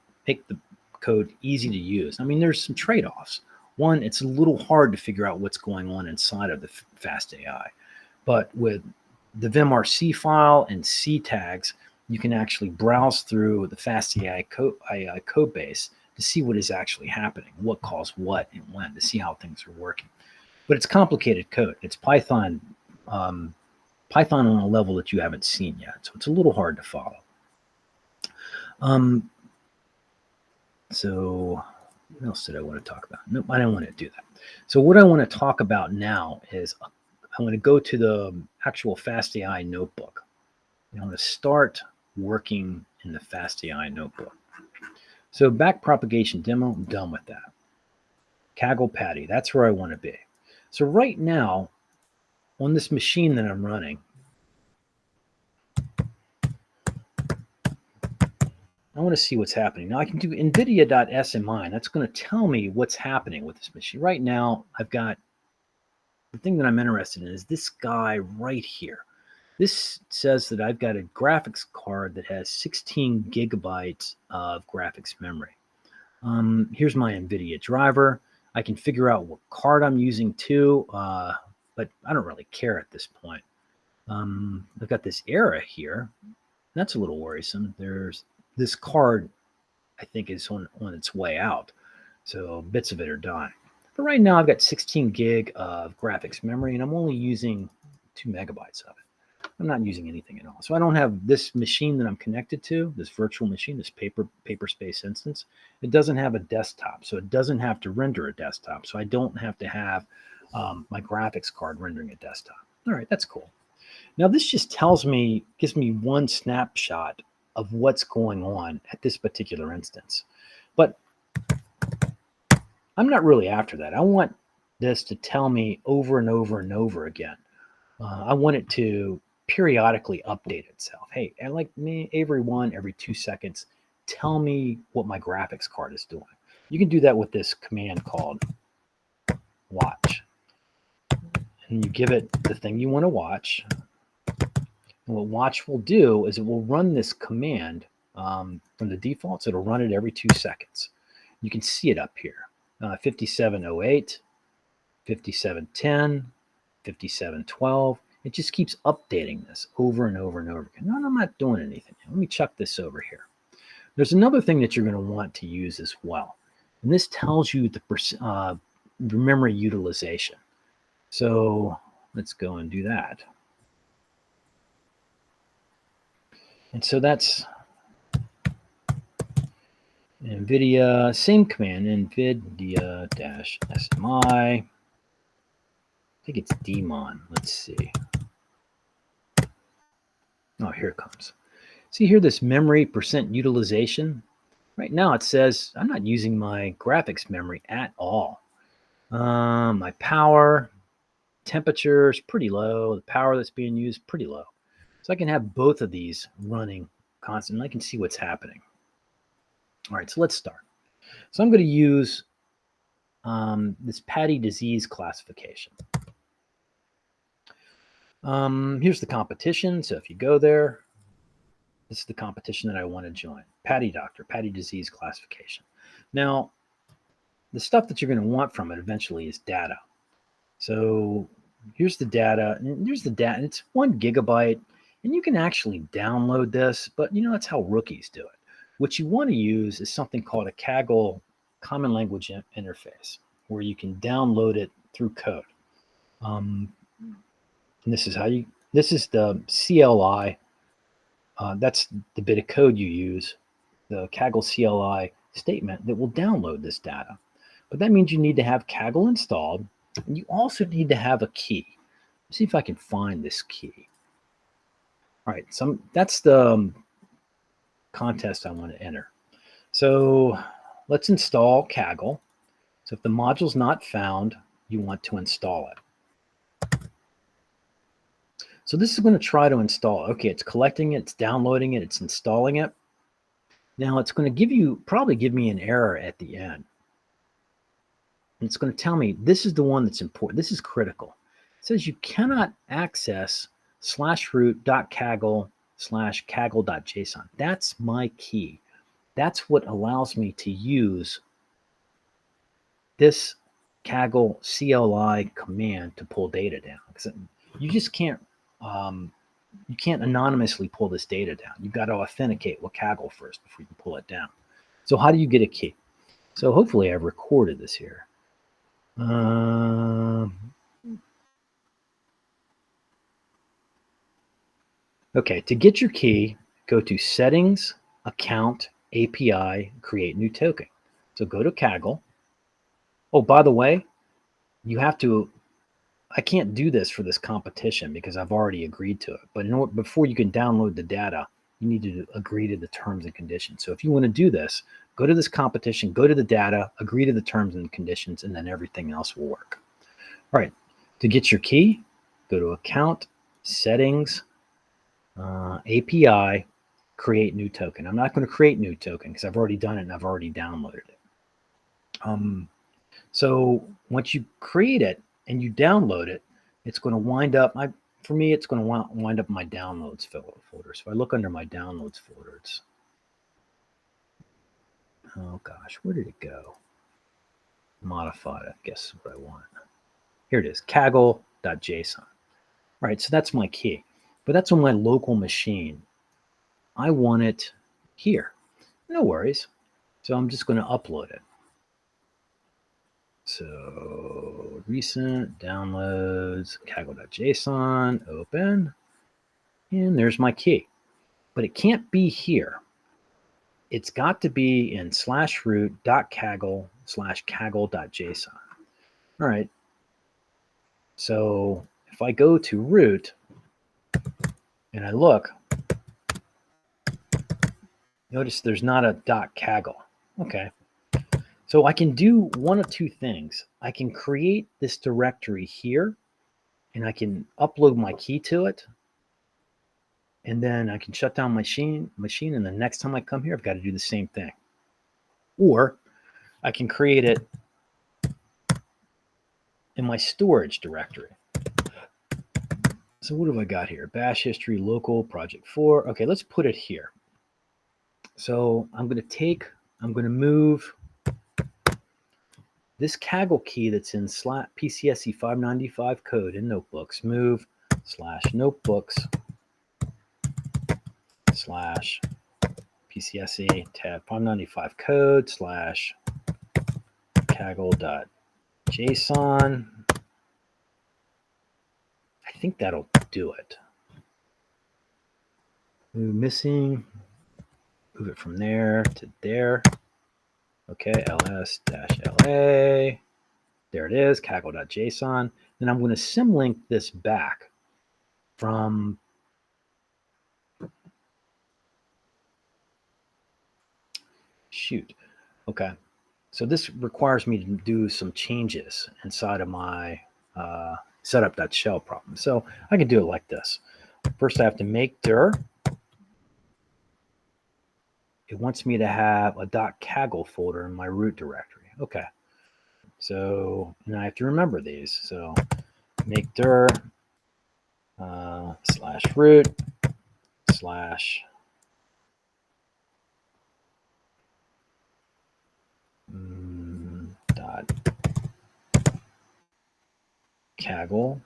Speaker 1: code easy to use. I mean, there's some trade-offs. One, it's a little hard to figure out what's going on inside of the fastai, but with the vimrc file and C tags, you can actually browse through the fastai code base to see what is actually happening, what caused what and when, to see how things are working. But it's complicated code. It's Python on a level that you haven't seen yet, so it's a little hard to follow. So what else did I want to talk about? Nope, I don't want to do that. So what I want to talk about now is I want to go to the actual fastai notebook. I want to start working in the fastai notebook. So back propagation demo, I'm done with that. Kaggle Patty, that's where I want to be. So right now, on this machine that I'm running, I want to see what's happening. Now I can do nvidia.smi. That's going to tell me what's happening with this machine. Right now, I've got the thing that I'm interested in is this guy right here. This says that I've got a graphics card that has 16 gigabytes of graphics memory. Here's my NVIDIA driver. I can figure out what card I'm using too, but I don't really care at this point. I've got this error here. That's a little worrisome. There's this card, I think, is on its way out. So bits of it are dying. But right now I've got 16 gig of graphics memory and I'm only using 2 megabytes of it. I'm not using anything at all. So I don't have this machine that I'm connected to, this virtual machine, this paper space instance. It doesn't have a desktop, so it doesn't have to render a desktop. So I don't have to have my graphics card rendering a desktop. All right, that's cool. Now this just tells me, gives me one snapshot of what's going on at this particular instance. But I'm not really after that. I want this to tell me over and over and over again. I want it to periodically update itself. Hey, and like me, every 2 seconds, tell me what my graphics card is doing. You can do that with this command called watch. And you give it the thing you want to watch. And what watch will do is it will run this command from the defaults. It'll run it every 2 seconds. You can see it up here. 5708, 5710, 5712. It just keeps updating this over and over and over again. No, I'm not doing anything. Let me chuck this over here. There's another thing that you're going to want to use as well. And this tells you the memory utilization. So let's go and do that. And so that's NVIDIA, same command, NVIDIA-SMI. I think it's daemon. Let's see. Oh, here it comes. See here, this memory percent utilization. Right now it says I'm not using my graphics memory at all. My power, temperature is pretty low. The power that's being used, pretty low. So I can have both of these running constantly. I can see what's happening. All right, so let's start. So I'm going to use this Patty disease classification. Here's the competition. So if you go there, this is the competition that I want to join. Patty doctor, Patty disease classification. Now, the stuff that you're going to want from it eventually is data. So here's the data, and here's the data. It's 1 gigabyte, and you can actually download this, but you know, that's how rookies do it. What you want to use is something called a Kaggle common language interface, where you can download it through code. And this is how you, this is the CLI. That's the bit of code you use, the Kaggle CLI statement that will download this data. But that means you need to have Kaggle installed, and you also need to have a key. Let's see if I can find this key. All right, so that's the contest I want to enter. So let's install Kaggle. So if the module's not found, you want to install it. So this is going to try to install. Okay, it's collecting it, it's downloading it, it's installing it. Now it's going to give you, probably give me an error at the end. And it's going to tell me this is the one that's important. This is critical. It says you cannot access /root.kaggle/kaggle.json. That's my key. That's what allows me to use this Kaggle CLI command to pull data down. Because you just can't, you can't anonymously pull this data down. You've got to authenticate with Kaggle first before you can pull it down. So how do you get a key? So hopefully I've recorded this here. Okay, to get your key, go to Settings, Account, API, Create New Token. So go to Kaggle. Oh, by the way, you have to, I can't do this for this competition because I've already agreed to it. But in order, before you can download the data, you need to agree to the terms and conditions. So if you want to do this, go to this competition, go to the data, agree to the terms and conditions, and then everything else will work. All right, to get your key, go to Account, Settings, API, Create New Token. I'm not going to create new token because I've already done it and I've already downloaded it. So once you create it and you download it, it's going to wind up, for me, it's going to wind up in my downloads folder. So if I look under my downloads folder, it's, oh gosh, where did it go? Modified, I guess is what I want. Here it is, kaggle.json. All right, so that's my key, but that's on my local machine. I want it here. No worries. So I'm just going to upload it. So recent downloads, kaggle.json, open, and there's my key. But it can't be here. It's got to be in /root.kaggle/kaggle.json. All right. So if I go to root and I look, notice there's not a .kaggle. Okay. So I can do one of two things. I can create this directory here and I can upload my key to it. And then I can shut down my machine, and the next time I come here, I've got to do the same thing. Or I can create it in my storage directory. So what have I got here? Bash history, local, project 4. Okay, let's put it here. So I'm going to move this Kaggle key that's in PCSE 595 code in notebooks, move /notebooks /PCSE tab 595 code /kaggle.json. I think that'll do it. Move missing, move it from there to there. Okay, ls-la. There it is, kaggle.json. Then I'm going to symlink this back from shoot. Okay, so this requires me to do some changes inside of my setup.shell problem. So I can do it like this. First, I have to make dir. It wants me to have a .kaggle folder in my root directory. Okay. So, and I have to remember these. So make dir /root dot Kaggle.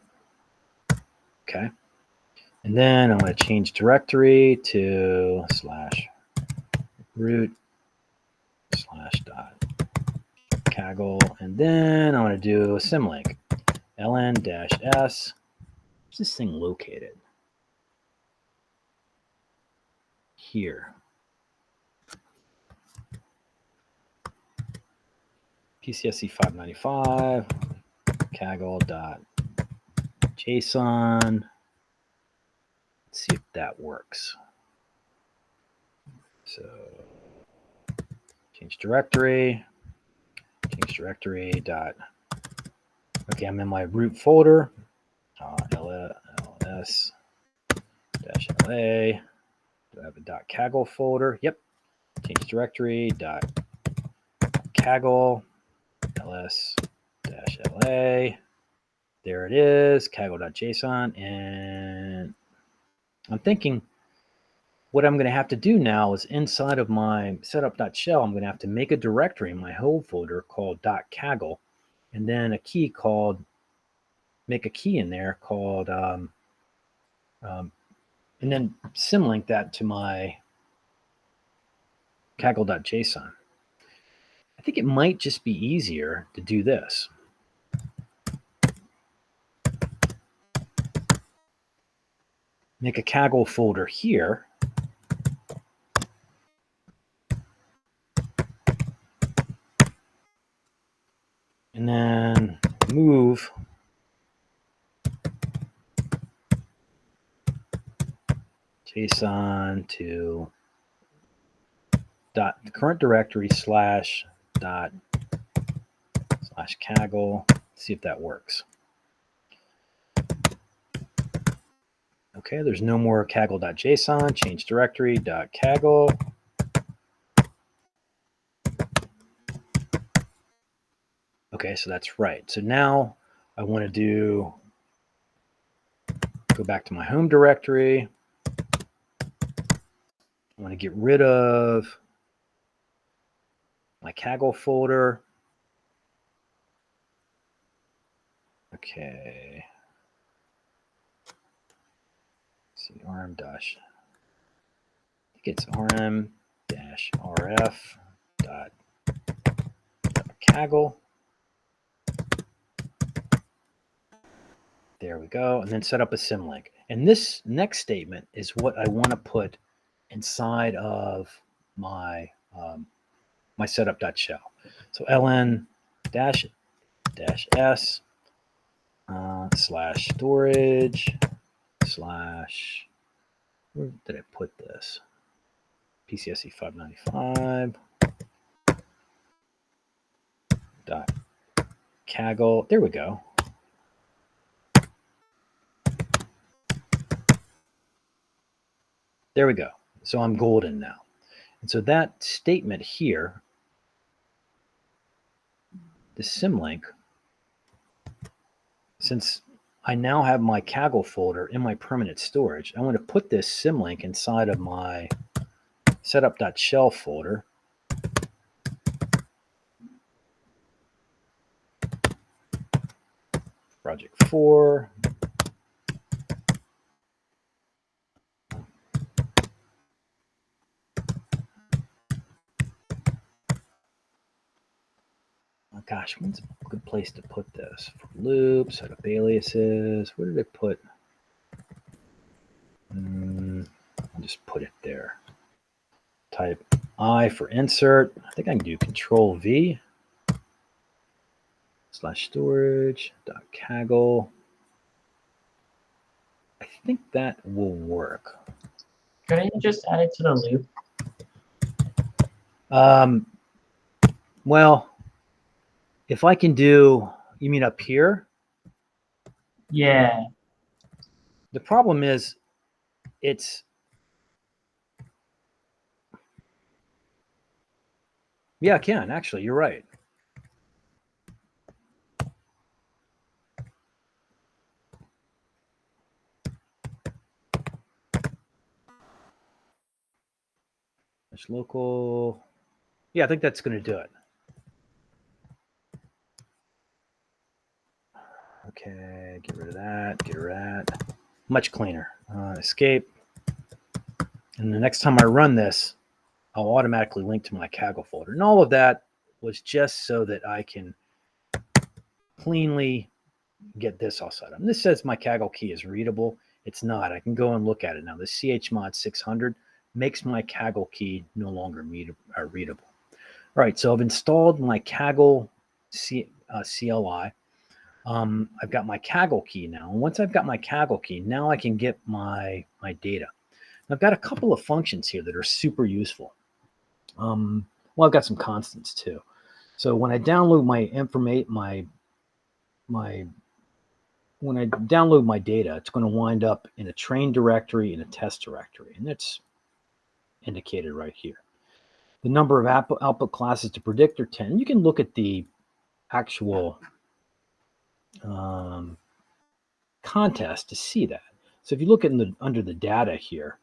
Speaker 1: Okay. And then I'm going to change directory to /root dot Kaggle. And then I'm going to do a symlink ln-s. Where's this thing located? Here. PCSE 595 kaggle.json. Let's see if that works. So change directory dot. Okay, I'm in my root folder. ls-la. Do I have a .kaggle folder? Yep. Change directory dot Kaggle ls-la. There it is, kaggle.json. And I'm thinking what I'm going to have to do now is inside of my setup.shell, I'm going to have to make a directory in my home folder called .kaggle, and then make a key in there called, and then symlink that to my kaggle.json. I think it might just be easier to do this. Make a Kaggle folder here. And then move JSON to the current directory /Kaggle. See if that works. Okay, there's no more kaggle.json, change directory.kaggle. Okay, so that's right. So now I want to go back to my home directory. I want to get rid of my Kaggle folder. Okay. Let's see, rm dash. I think it's rm dash rf dot Kaggle. There we go. And then set up a symlink. And this next statement is what I want to put inside of my my setup.shell. So ln dash s slash storage slash, where did I put this? PCSE 595 dot Kaggle. There we go. There we go. So I'm golden now. And so that statement here, the symlink, since I now have my Kaggle folder in my permanent storage, I want to put this symlink inside of my setup.shell folder. Project 4. Oh gosh, when's a good place to put this? For loops, setup aliases. Where did I put? I'll just put it there. Type I for insert. I think I can do Control V slash storage dot Kaggle. I think that will work.
Speaker 3: Couldn't you just add it to the loop?
Speaker 1: Well, if I can do, you mean up here?
Speaker 3: Yeah.
Speaker 1: The problem is it's, yeah, I can actually, you're right. It's local. Yeah, I think that's going to do it. Okay, get rid of that, get rid of that. Much cleaner. Escape. And the next time I run this, I'll automatically link to my Kaggle folder. And all of that was just so that I can cleanly get this all set up. And this says my Kaggle key is readable. It's not. I can go and look at it now. The chmod 600 makes my Kaggle key no longer readable. All right, so I've installed my Kaggle CLI. I've got my Kaggle key now. And once I've got my Kaggle key, now I can get my data. And I've got a couple of functions here that are super useful. Well, I've got some constants too. So when I download when I download my data, it's going to wind up in a train directory and a test directory, and that's indicated right here. The number of output classes to predict are 10. You can look at the actual contest to see that. So if you look at under the data here,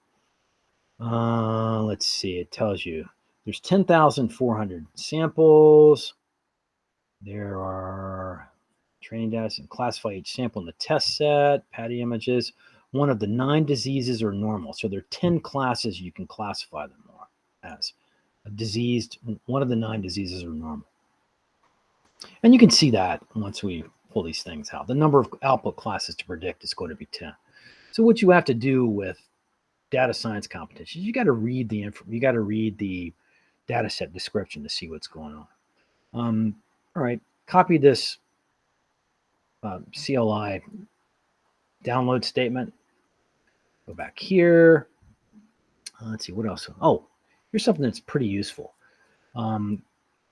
Speaker 1: let's see, it tells you there's 10,400 samples. There are training data and classify each sample in the test set, patty images. One of the 9 diseases are normal. So there are 10 classes you can classify them as. A diseased, one of the 9 diseases are normal. And you can see that once we pull these things out. The number of output classes to predict is going to be 10. So what you have to do with data science competitions, you got to read the data set description to see what's going on. All right, copy this CLI download statement. Go back here. Let's see, what else? Oh, here's something that's pretty useful. I'm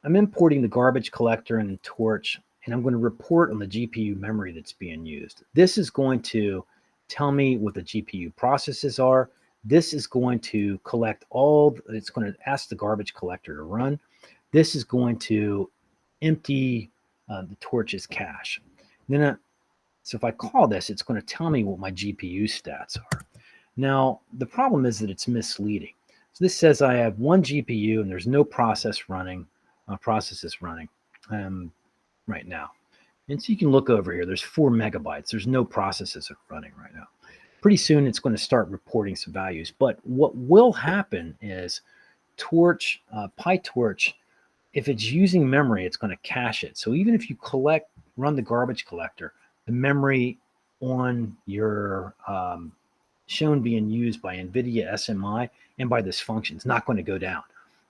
Speaker 1: importing the garbage collector and the torch, and I'm going to report on the GPU memory that's being used. This is going to tell me what the GPU processes are. This is going to collect all, it's going to ask the garbage collector to run. This is going to empty the Torch's cache. Then, so if I call this, it's going to tell me what my GPU stats are. Now, the problem is that it's misleading. So this says I have one GPU and there's no processes running right now. And so you can look over here, there's 4 megabytes. There's no processes running right now. Pretty soon it's going to start reporting some values. But what will happen is Torch, PyTorch, if it's using memory, it's going to cache it. So even if you run the garbage collector, the memory on your shown being used by NVIDIA SMI and by this function is not going to go down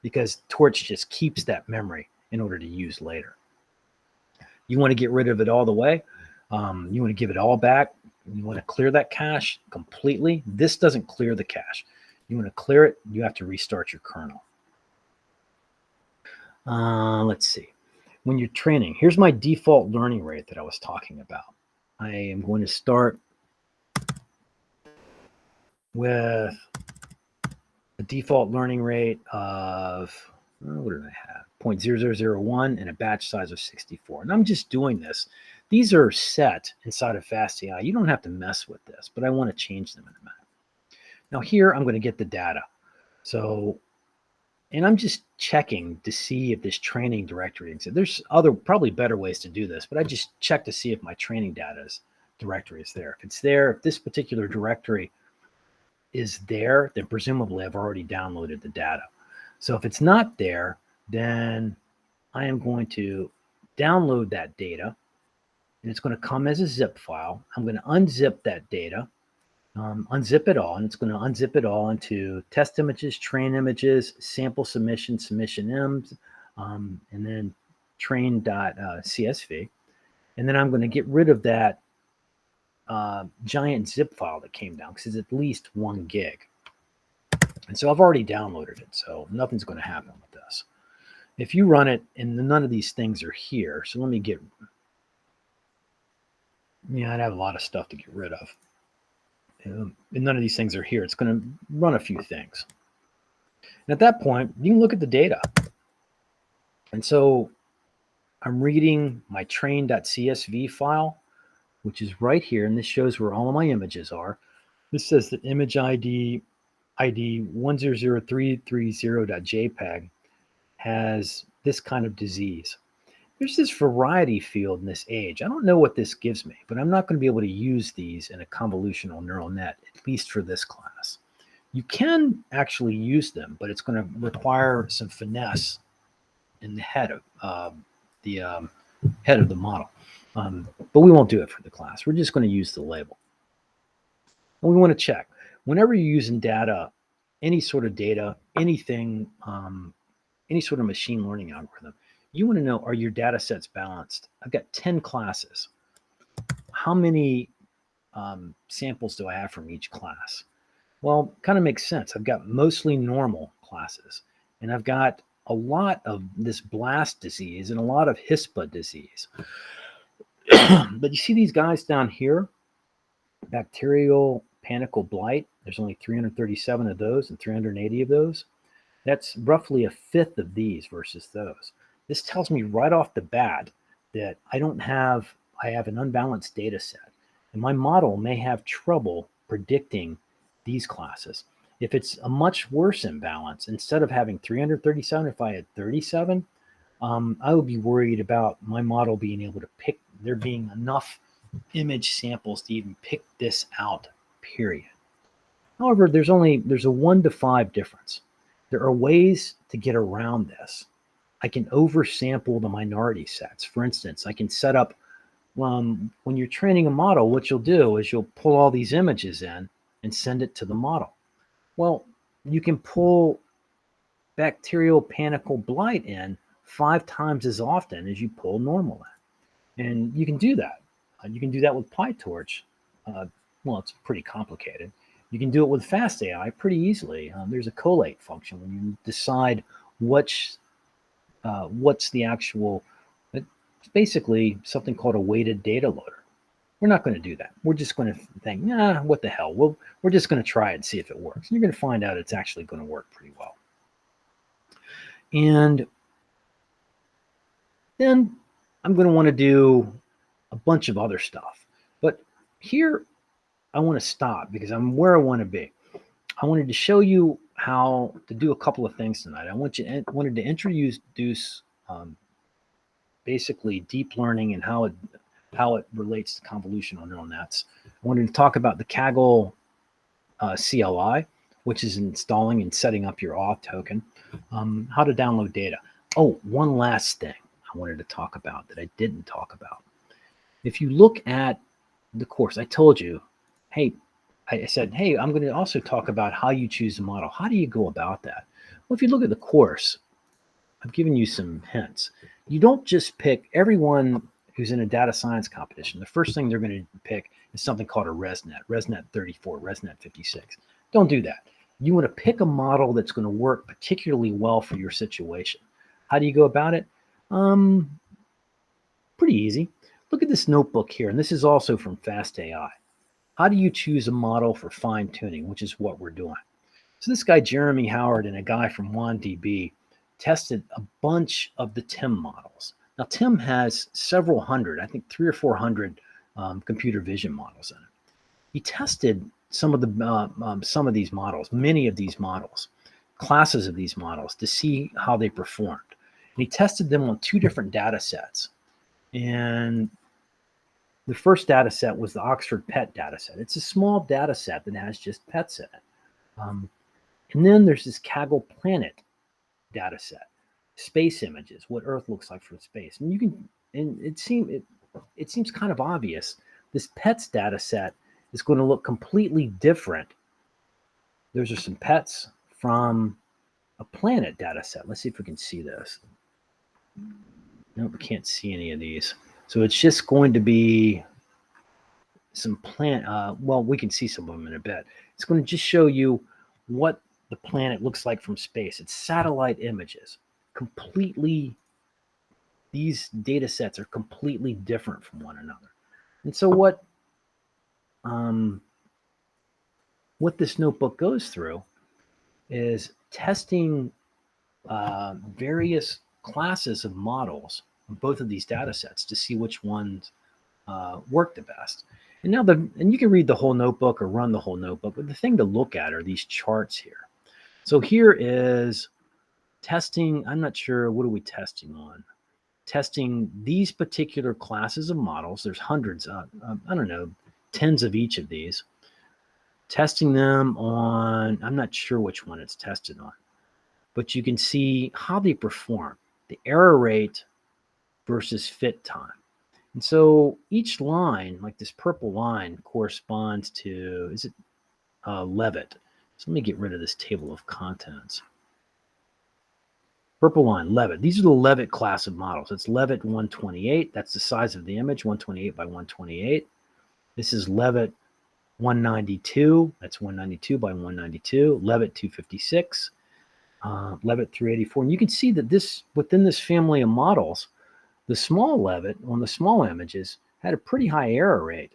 Speaker 1: because Torch just keeps that memory in order to use later. You want to get rid of it all the way. You want to give it all back. You want to clear that cache completely. This doesn't clear the cache. You want to clear it, you have to restart your kernel. Let's see. When you're training, here's my default learning rate that I was talking about. I am going to start with a default learning rate of, what did I have? 0.0001 and a batch size of 64. And I'm just doing this. These are set inside of fastai. You don't have to mess with this, but I want to change them in a minute. Now here, I'm going to get the data. So, and I'm just checking to see if this training directory exists. There's other, probably better ways to do this, but I just check to see if my training data's directory is there. If it's there, if this particular directory is there, then presumably I've already downloaded the data. So if it's not there, then I am going to download that data and it's going to come as a zip file. I'm going to unzip that data, unzip it all, and it's going to unzip it all into test images, train images, sample submission, submission M's, and then train.csv. And then I'm going to get rid of that giant zip file that came down because it's at least 1 gig. And so I've already downloaded it, so nothing's going to happen with this. If you run it and none of these things are here, so let me get, I'd have a lot of stuff to get rid of. And none of these things are here. It's going to run a few things. And at that point, you can look at the data. And so I'm reading my train.csv file, which is right here. And this shows where all of my images are. This says that image ID 100330.jpg has this kind of disease. There's this variety field in this age. I don't know what this gives me, but I'm not going to be able to use these in a convolutional neural net, at least for this class. You can actually use them, but it's going to require some finesse in the head of the model. But we won't do it for the class. We're just going to use the label. And we want to check. Whenever you're using data, any sort of data, anything, any sort of machine learning algorithm, you want to know, are your data sets balanced? I've got 10 classes. How many samples do I have from each class? Well, kind of makes sense. I've got mostly normal classes, and I've got a lot of this blast disease and a lot of HISPA disease. But you see these guys down here, bacterial panicle blight, there's only 337 of those and 380 of those. That's roughly a fifth of these versus those. This tells me right off the bat that I have an unbalanced data set, and my model may have trouble predicting these classes. If it's a much worse imbalance, instead of having 337, if I had 37, I would be worried about my model being able to pick, there being enough image samples to even pick this out, period. However, there's a 1 to 5 difference. There are ways to get around this. I can oversample the minority sets. For instance, I can set up, when you're training a model, what you'll do is you'll pull all these images in and send it to the model. Well, you can pull bacterial panicle blight in 5 times as often as you pull normal in. And you can do that. You can do that with PyTorch. Well, it's pretty complicated. You can do it with fastai pretty easily. There's a collate function when you decide what's the actual, it's basically something called a weighted data loader. We're not going to do that. We're just going to think, nah, what the hell? We're just going to try it and see if it works. And you're going to find out it's actually going to work pretty well. And then I'm going to want to do a bunch of other stuff. But here I want to stop because I'm where I want to be. I wanted to show you how to do a couple of things tonight. I wanted to introduce basically deep learning and how it relates to convolutional neural nets. I wanted to talk about the Kaggle CLI, which is installing and setting up your auth token, how to download data. Oh, one last thing I wanted to talk about that I didn't talk about. If you look at the course, I told you, hey, I said, hey, I'm going to also talk about how you choose the model. How do you go about that? Well, if you look at the course, I've given you some hints. You don't just pick everyone who's in a data science competition. The first thing they're going to pick is something called a ResNet 34, ResNet 56. Don't do that. You want to pick a model that's going to work particularly well for your situation. How do you go about it? Pretty easy. Look at this notebook here, and this is also from fastai. How do you choose a model for fine tuning, which is what we're doing? So this guy, Jeremy Howard, and a guy from WanDB tested a bunch of the TIM models. Now, TIM has several hundred, I think 300 or 400 computer vision models in it. He tested some of these models, many of these models, classes of these models to see how they performed. And he tested them on 2 different data sets. And the first data set was the Oxford Pet data set. It's a small data set that has just pets in it. And then there's this Kaggle Planet data set, space images, what Earth looks like from space. And you can, and it seems kind of obvious. This pets data set is going to look completely different. Those are some pets from a planet data set. Let's see if we can see this. Nope, we can't see any of these. So it's just going to be some well, we can see some of them in a bit. It's going to just show you what the planet looks like from space. It's satellite images. These data sets are completely different from one another. And so what this notebook goes through is testing various classes of models on both of these data sets to see which ones work the best. And now and you can read the whole notebook or run the whole notebook, but the thing to look at are these charts here. So here is testing. I'm not sure, what are we testing on? Testing these particular classes of models. There's hundreds, I don't know, tens of each of these. Testing them on, I'm not sure which one it's tested on, but you can see how they perform, the error rate versus fit time. And so each line, like this purple line, corresponds to, is it Levitt? So let me get rid of this table of contents. Purple line, Levitt. These are the Levitt class of models. It's Levitt 128. That's the size of the image, 128 by 128. This is Levitt 192. That's 192 by 192. Levitt 256. Levitt 384. And you can see that within this family of models, the small Levitt on the small images had a pretty high error rate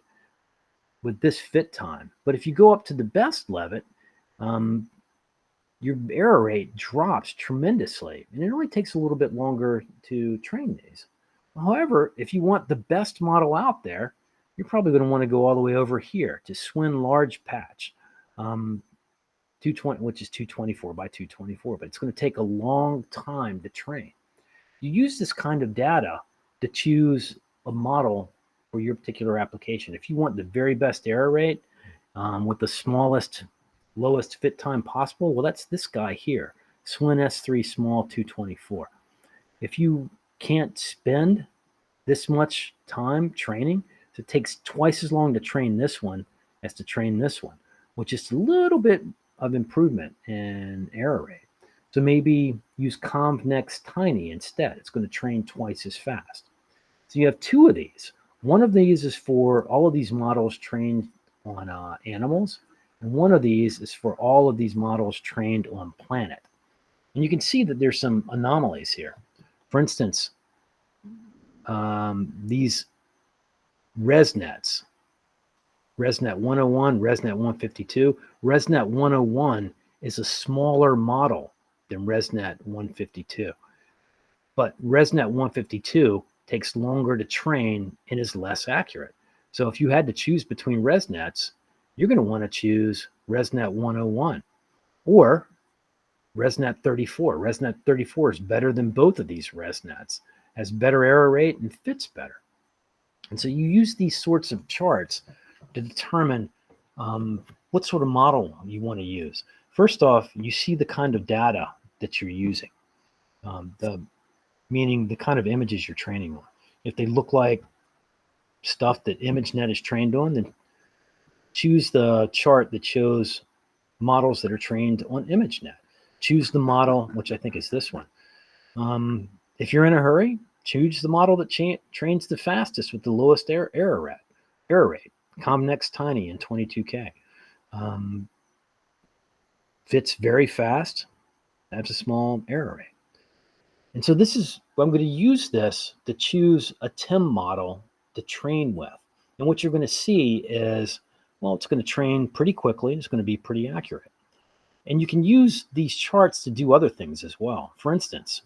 Speaker 1: with this fit time. But if you go up to the best Levitt, your error rate drops tremendously, and it only takes a little bit longer to train these. However, if you want the best model out there, you're probably going to want to go all the way over here to Swin Large Patch, 220, which is 224 by 224, but it's going to take a long time to train. You use this kind of data to choose a model for your particular application. If you want the very best error rate with the lowest fit time possible, well, that's this guy here, Swin S3 small 224. If you can't spend this much time training, so it takes twice as long to train this one as to train this one, which is a little bit of improvement in error rate. So maybe use ConvNext Tiny instead. It's going to train twice as fast. So you have 2 of these. One of these is for all of these models trained on animals, and one of these is for all of these models trained on planet. And you can see that there's some anomalies here. For instance, these ResNets ResNet 101, ResNet 152. ResNet 101 is a smaller model than ResNet 152. But ResNet 152 takes longer to train and is less accurate. So if you had to choose between ResNets, you're going to want to choose ResNet 101 or ResNet 34. ResNet 34 is better than both of these ResNets, has better error rate and fits better. And so you use these sorts of charts to determine what sort of model you want to use. First off, you see the kind of data that you're using, meaning the kind of images you're training on. If they look like stuff that ImageNet is trained on, then choose the chart that shows models that are trained on ImageNet. Choose the model, which I think is this one. If you're in a hurry, choose the model that trains the fastest with the lowest error rate. ComNext Tiny in 22K. Fits very fast, has a small error rate. And so I'm going to use this to choose a TIM model to train with. And what you're going to see is, well, it's going to train pretty quickly. It's going to be pretty accurate. And you can use these charts to do other things as well. For instance,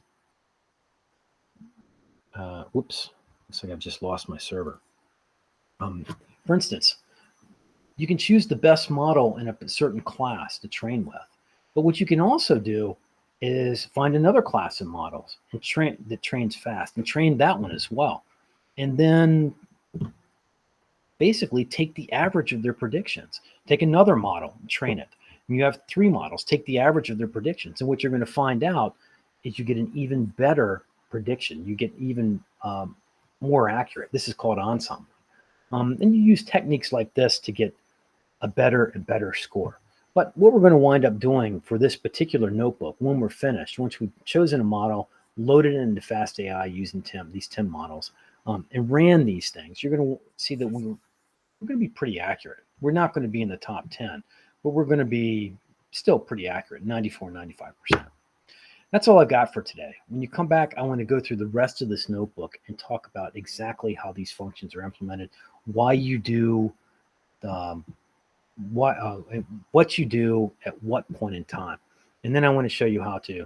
Speaker 1: whoops, looks like I've just lost my server. For instance, you can choose the best model in a certain class to train with. But what you can also do is find another class of models and that trains fast and train that one as well. And then basically take the average of their predictions. Take another model and train it. And you have 3 models, take the average of their predictions. And what you're going to find out is you get an even better prediction. You get even more accurate. This is called ensemble. And you use techniques like this to get a better and better score. But what we're going to wind up doing for this particular notebook, when we're finished, once we've chosen a model, loaded it into FastAI using these TIM models, and ran these things, you're going to see that we're going to be pretty accurate. We're not going to be in the top 10, but we're going to be still pretty accurate, 94, 95%. That's all I've got for today. When you come back, I want to go through the rest of this notebook and talk about exactly how these functions are implemented, why you do what you do at what point in time. And then I want to show you how to,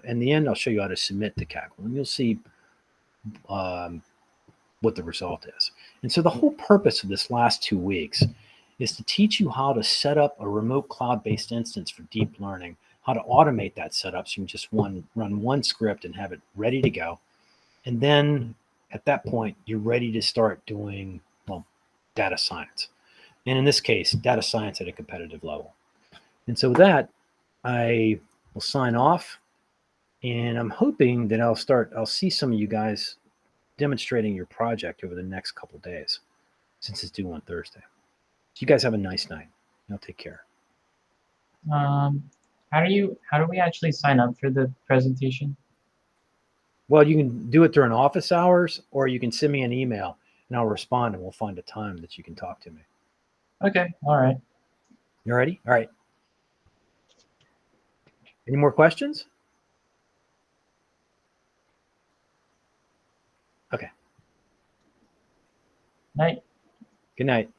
Speaker 1: in the end, I'll show you how to submit to Kaggle, and you'll see what the result is. And so the whole purpose of this last 2 weeks is to teach you how to set up a remote cloud-based instance for deep learning, how to automate that setup so you can just run one script and have it ready to go. And then at that point, you're ready to start doing, data science. And in this case, data science at a competitive level. And so with that, I will sign off. And I'm hoping that I'll see some of you guys demonstrating your project over the next couple of days, since it's due on Thursday. So you guys have a nice night. Y'all take care.
Speaker 3: How do we actually sign up for the presentation?
Speaker 1: Well, you can do it during office hours, or you can send me an email and I'll respond and we'll find a time that you can talk to me.
Speaker 3: Okay, all right.
Speaker 1: You ready? All right. Any more questions? Okay.
Speaker 3: Night.
Speaker 1: Good night.